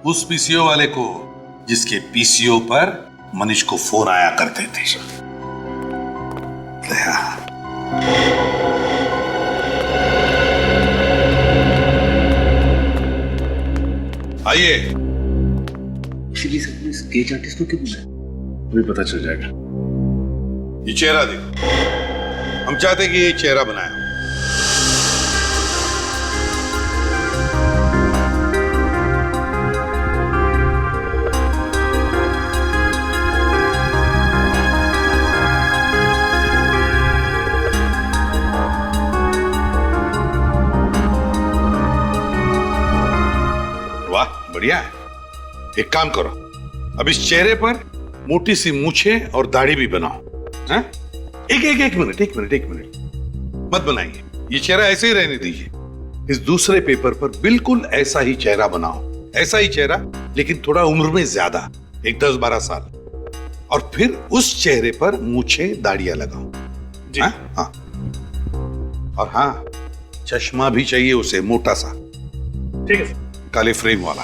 उस पीसीओ वाले को जिसके पीसीओ पर मनीष को फोन आया करते थे। आइए। स्केच आर्टिस्ट को क्यों बुलाया? अभी पता चल जाएगा। ये चेहरा देखो, हम चाहते कि ये चेहरा बनाया। वाह, बढ़िया है। एक काम करो, अब इस चेहरे पर मोटी सी मूछें और दाढ़ी भी बनाओ। हैं? एक मिनट मत बनाइए, ये चेहरा ऐसे ही रहने दीजिए। इस दूसरे पेपर पर बिल्कुल ऐसा ही चेहरा बनाओ, ऐसा ही चेहरा, लेकिन थोड़ा उम्र में ज्यादा, एक 10-12 साल। और फिर उस चेहरे पर मूछें दाढ़ियां लगाओ जी। हाँ। और हाँ, चश्मा भी चाहिए उसे, मोटा सा, ठीक है, काले फ्रेम वाला।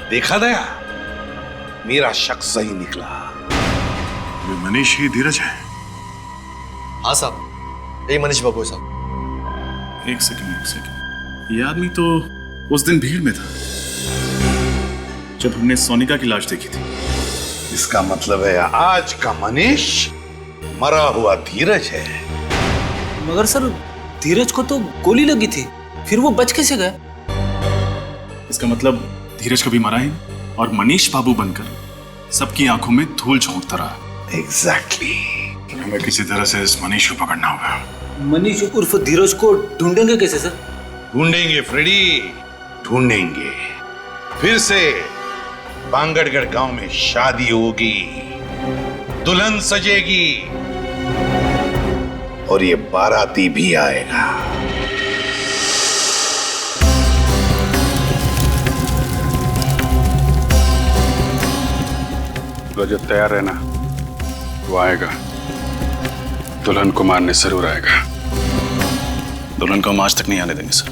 देखा दया, मेरा शक सही निकला। ये मनीष ही धीरज है? हाँ साहब, यही मनीष बाबू है साहब। एक सेकंड। ये आदमी तो उस दिन भीड़ में था जब हमने सोनिका की लाश देखी थी। इसका मतलब है आज का मनीष मरा हुआ धीरज है। मगर सर, धीरज को तो गोली लगी थी, फिर वो बच कैसे गए? इसका मतलब धीरज कभी मरा ही नहीं और मनीष बाबू बनकर सबकी आंखों में धूल झोंकता रहा। एग्जैक्टली। हमें किसी तरह से इस मनीष को पकड़ना होगा। मनीष उर्फ धीरज को ढूंढेंगे कैसे सर? ढूंढेंगे फ्रेडी, ढूंढेंगे। फिर से बांगड़गढ़ गांव में शादी होगी, दुल्हन सजेगी और ये बाराती भी आएगा। रजत तैयार रहना, वो आएगा। दुल्हन को मारने जरूर आएगा। दुल्हन को हम आज तक नहीं आने देंगे सर।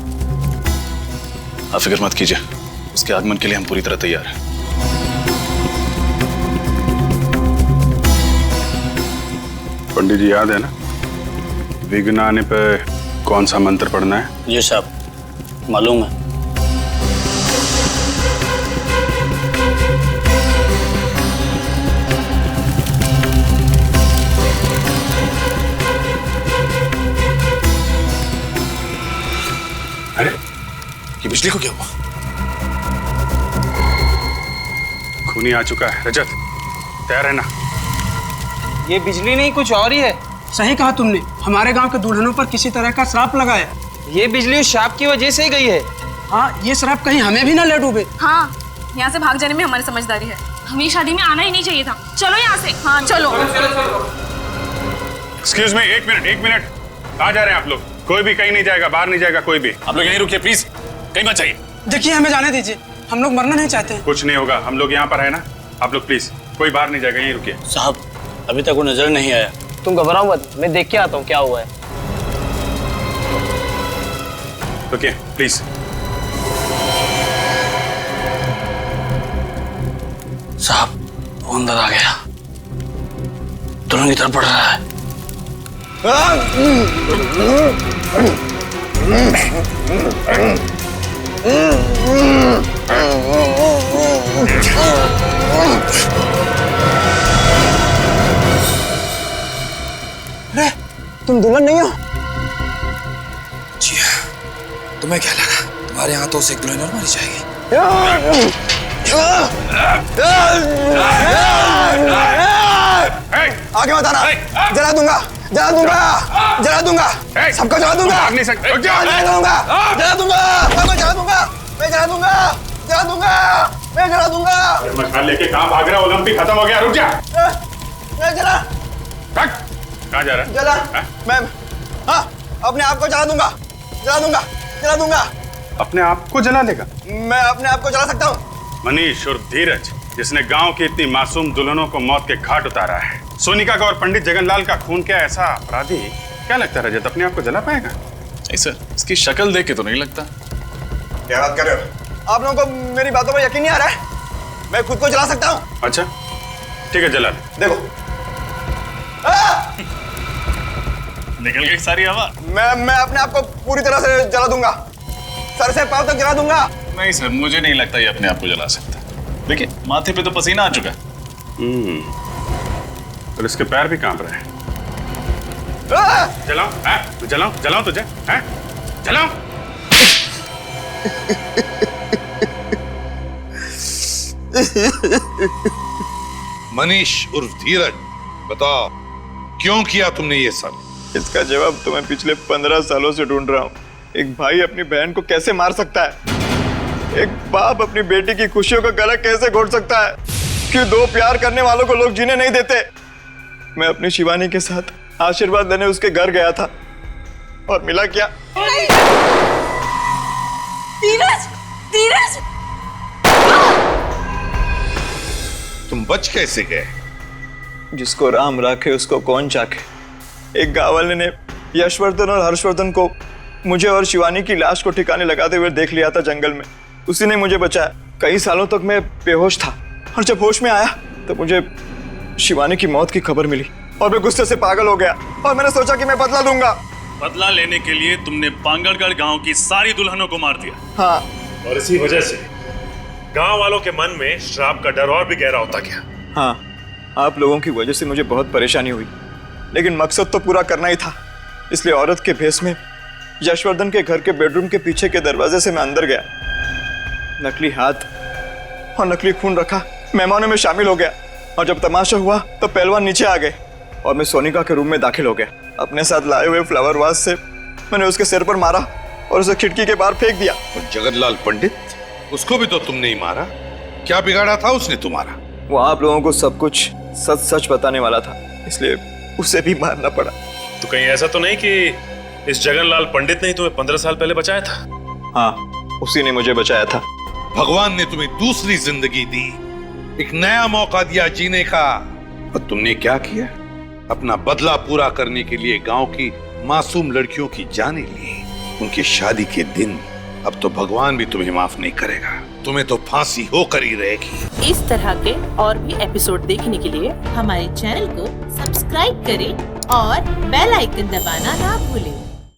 आप फिक्र मत कीजिए, उसके आगमन के लिए हम पूरी तरह तैयार हैं। पंडित जी, याद है ना विघ्न आने पे कौन सा मंत्र पढ़ना है? जी साहब, मालूम है। अरे, ये बिजली को क्या हुआ? खूनी आ चुका है। रजत, तैयार रहना। ये बिजली नहीं, कुछ और ही है। सही कहा तुमने, हमारे गांव के दुल्हनों पर किसी तरह का श्राप लगा है। ये बिजली उस श्राप की वजह से ही गई है। हाँ, ये श्राप कहीं हमें भी ना ले डूबे। हाँ, यहाँ से भाग जाने में हमारी समझदारी है। हमें शादी में आना ही नहीं चाहिए था। चलो यहाँ से। हाँ चलो। एक्सक्यूज मी, एक मिनट। कहाँ जा रहे हैं आप लोग? कोई भी कहीं नहीं जाएगा, बाहर नहीं जाएगा कोई भी। आप लोग यहीं रुकिए प्लीज, कहीं मत जाइए। देखिए, हमें जाने दीजिए, हम लोग मरना नहीं चाहते। कुछ नहीं होगा, हम लोग यहाँ पर है ना। आप लोग प्लीज कोई बाहर नहीं जाएगा, यहीं रुकिए। साहब, अभी तक वो नजर नहीं आया। तुम घबराओ मत, मैं देख के आता हूँ क्या हुआ है। रुकिए प्लीज। साहब, वो अंदर आ गया, दुल्हन की तरफ बढ़ रहा है। अरे, तुम दुल्हन नहीं हो? जी हाँ, तुम्हें क्या लगा तुम्हारे हाथों से एक दुल्हन और मारी जाएगी? आगे मत आना, जला दूंगा। सबको जला दूंगा। जला दूंगा। मसाले लेके कहाँ भाग रहा? ओलंपिक खत्म हो गया, रुक जा। जला। कहाँ जा रहा है? जला। मैं हाँ, अपने आप को जला दूंगा। जला दूंगा, जला दूंगा। अपने आप को जला लेगा? मैं अपने आप को जला सकता हूँ। मनीष और धीरज, जिसने गांव की इतनी मासूम दुल्हनों को मौत के घाट उतारा है, सोनिका का और पंडित जगनलाल का खून क्या ऐसा अपराधी, क्या लगता है रजत अपने आप को जला पाएगा? नहीं सर, इसकी शक्ल देख के तो नहीं लगता। क्या बात कर रहे हो? आप लोगों को मेरी बातों पर यकीन नहीं आ रहा है? मैं खुद को जला सकता हूँ। अच्छा ठीक है, जला ले। देखो निकल गई सारी हवा। मैं अपने आप को पूरी तरह से जला दूंगा, सर से पांव तक जला दूंगा। नहीं सर, मुझे नहीं लगता ये अपने आप को जला सकता। देखिए माथे पे तो पसीना आ चुका है। और इसके पैर भी कांप रहे हैं। जलाऊं? हैं? जलाऊं तुझे? हैं? जलाऊं? मनीष उर्फ धीरज, बताओ क्यों किया तुमने ये सब? इसका जवाब तो मैं पिछले 15 सालों से ढूंढ रहा हूँ। एक भाई अपनी बहन को कैसे मार सकता है? एक बाप अपनी बेटी की खुशियों का गला कैसे घोट सकता है? क्यों दो प्यार करने वालों को लोग जीने नहीं देते? मैं अपनी शिवानी के साथ आशीर्वाद लेने उसके घर गया था और मिला क्या? धीरज, धीरज! तुम बच कैसे गए? जिसको राम राखे उसको कौन चाखे। एक गाँव वाले ने यशवर्धन और हर्षवर्धन को मुझे और शिवानी की लाश को ठिकाने लगाते हुए देख लिया था जंगल में। उसी ने मुझे बचाया। कई सालों तक मैं बेहोश था और जब होश में आया तो मुझे शिवानी की मौत की खबर मिली और मैं गुस्से से पागल हो गया और मैंने सोचा कि मैं बदला लूंगा। बदला लेने के लिए तुमने पांगड़गढ़ गांव की सारी दुल्हनों को मार दिया। हाँ, और इसी वजह से गांव वालों के मन में श्राप का डर और भी गहरा होता गया। हाँ, आप लोगों की वजह से मुझे बहुत परेशानी हुई, लेकिन मकसद तो पूरा करना ही था। इसलिए औरत के भेष में यशवर्धन के घर के बेडरूम के पीछे के दरवाजे से मैं अंदर गया। नकली हाथ और नकली खून रखा, मेहमानों में शामिल हो गया और जब तमाशा हुआ तो पहलवान नीचे आ गए और मैं सोनिका के रूम में दाखिल हो गया। अपने साथ लाए हुए फ्लावर वास से मैंने उसके सिर पर मारा और उसे खिड़की के बाहर फेंक दिया। और जगनलाल पंडित, उसको भी तो तुमने ही मारा। क्या बिगाड़ा था उसने तुम्हारा? वो आप लोगों को सब कुछ सच सच बताने वाला था, इसलिए उसे भी मारना पड़ा। तो कहीं ऐसा तो नहीं कि इस जगनलाल पंडित ने ही तुम्हें 15 साल पहले बचाया था? हाँ, उसी ने मुझे बचाया था। भगवान ने तुम्हें दूसरी जिंदगी दी, एक नया मौका दिया जीने का, और तुमने क्या किया? अपना बदला पूरा करने के लिए गांव की मासूम लड़कियों की जानें ली। उनकी शादी के दिन अब तो भगवान भी तुम्हें माफ नहीं करेगा, तुम्हें तो फांसी होकर ही रहेगी। इस तरह के और भी एपिसोड देखने के लिए हमारे चैनल को सब्सक्राइब करें और बेल आइकन दबाना ना भूलें।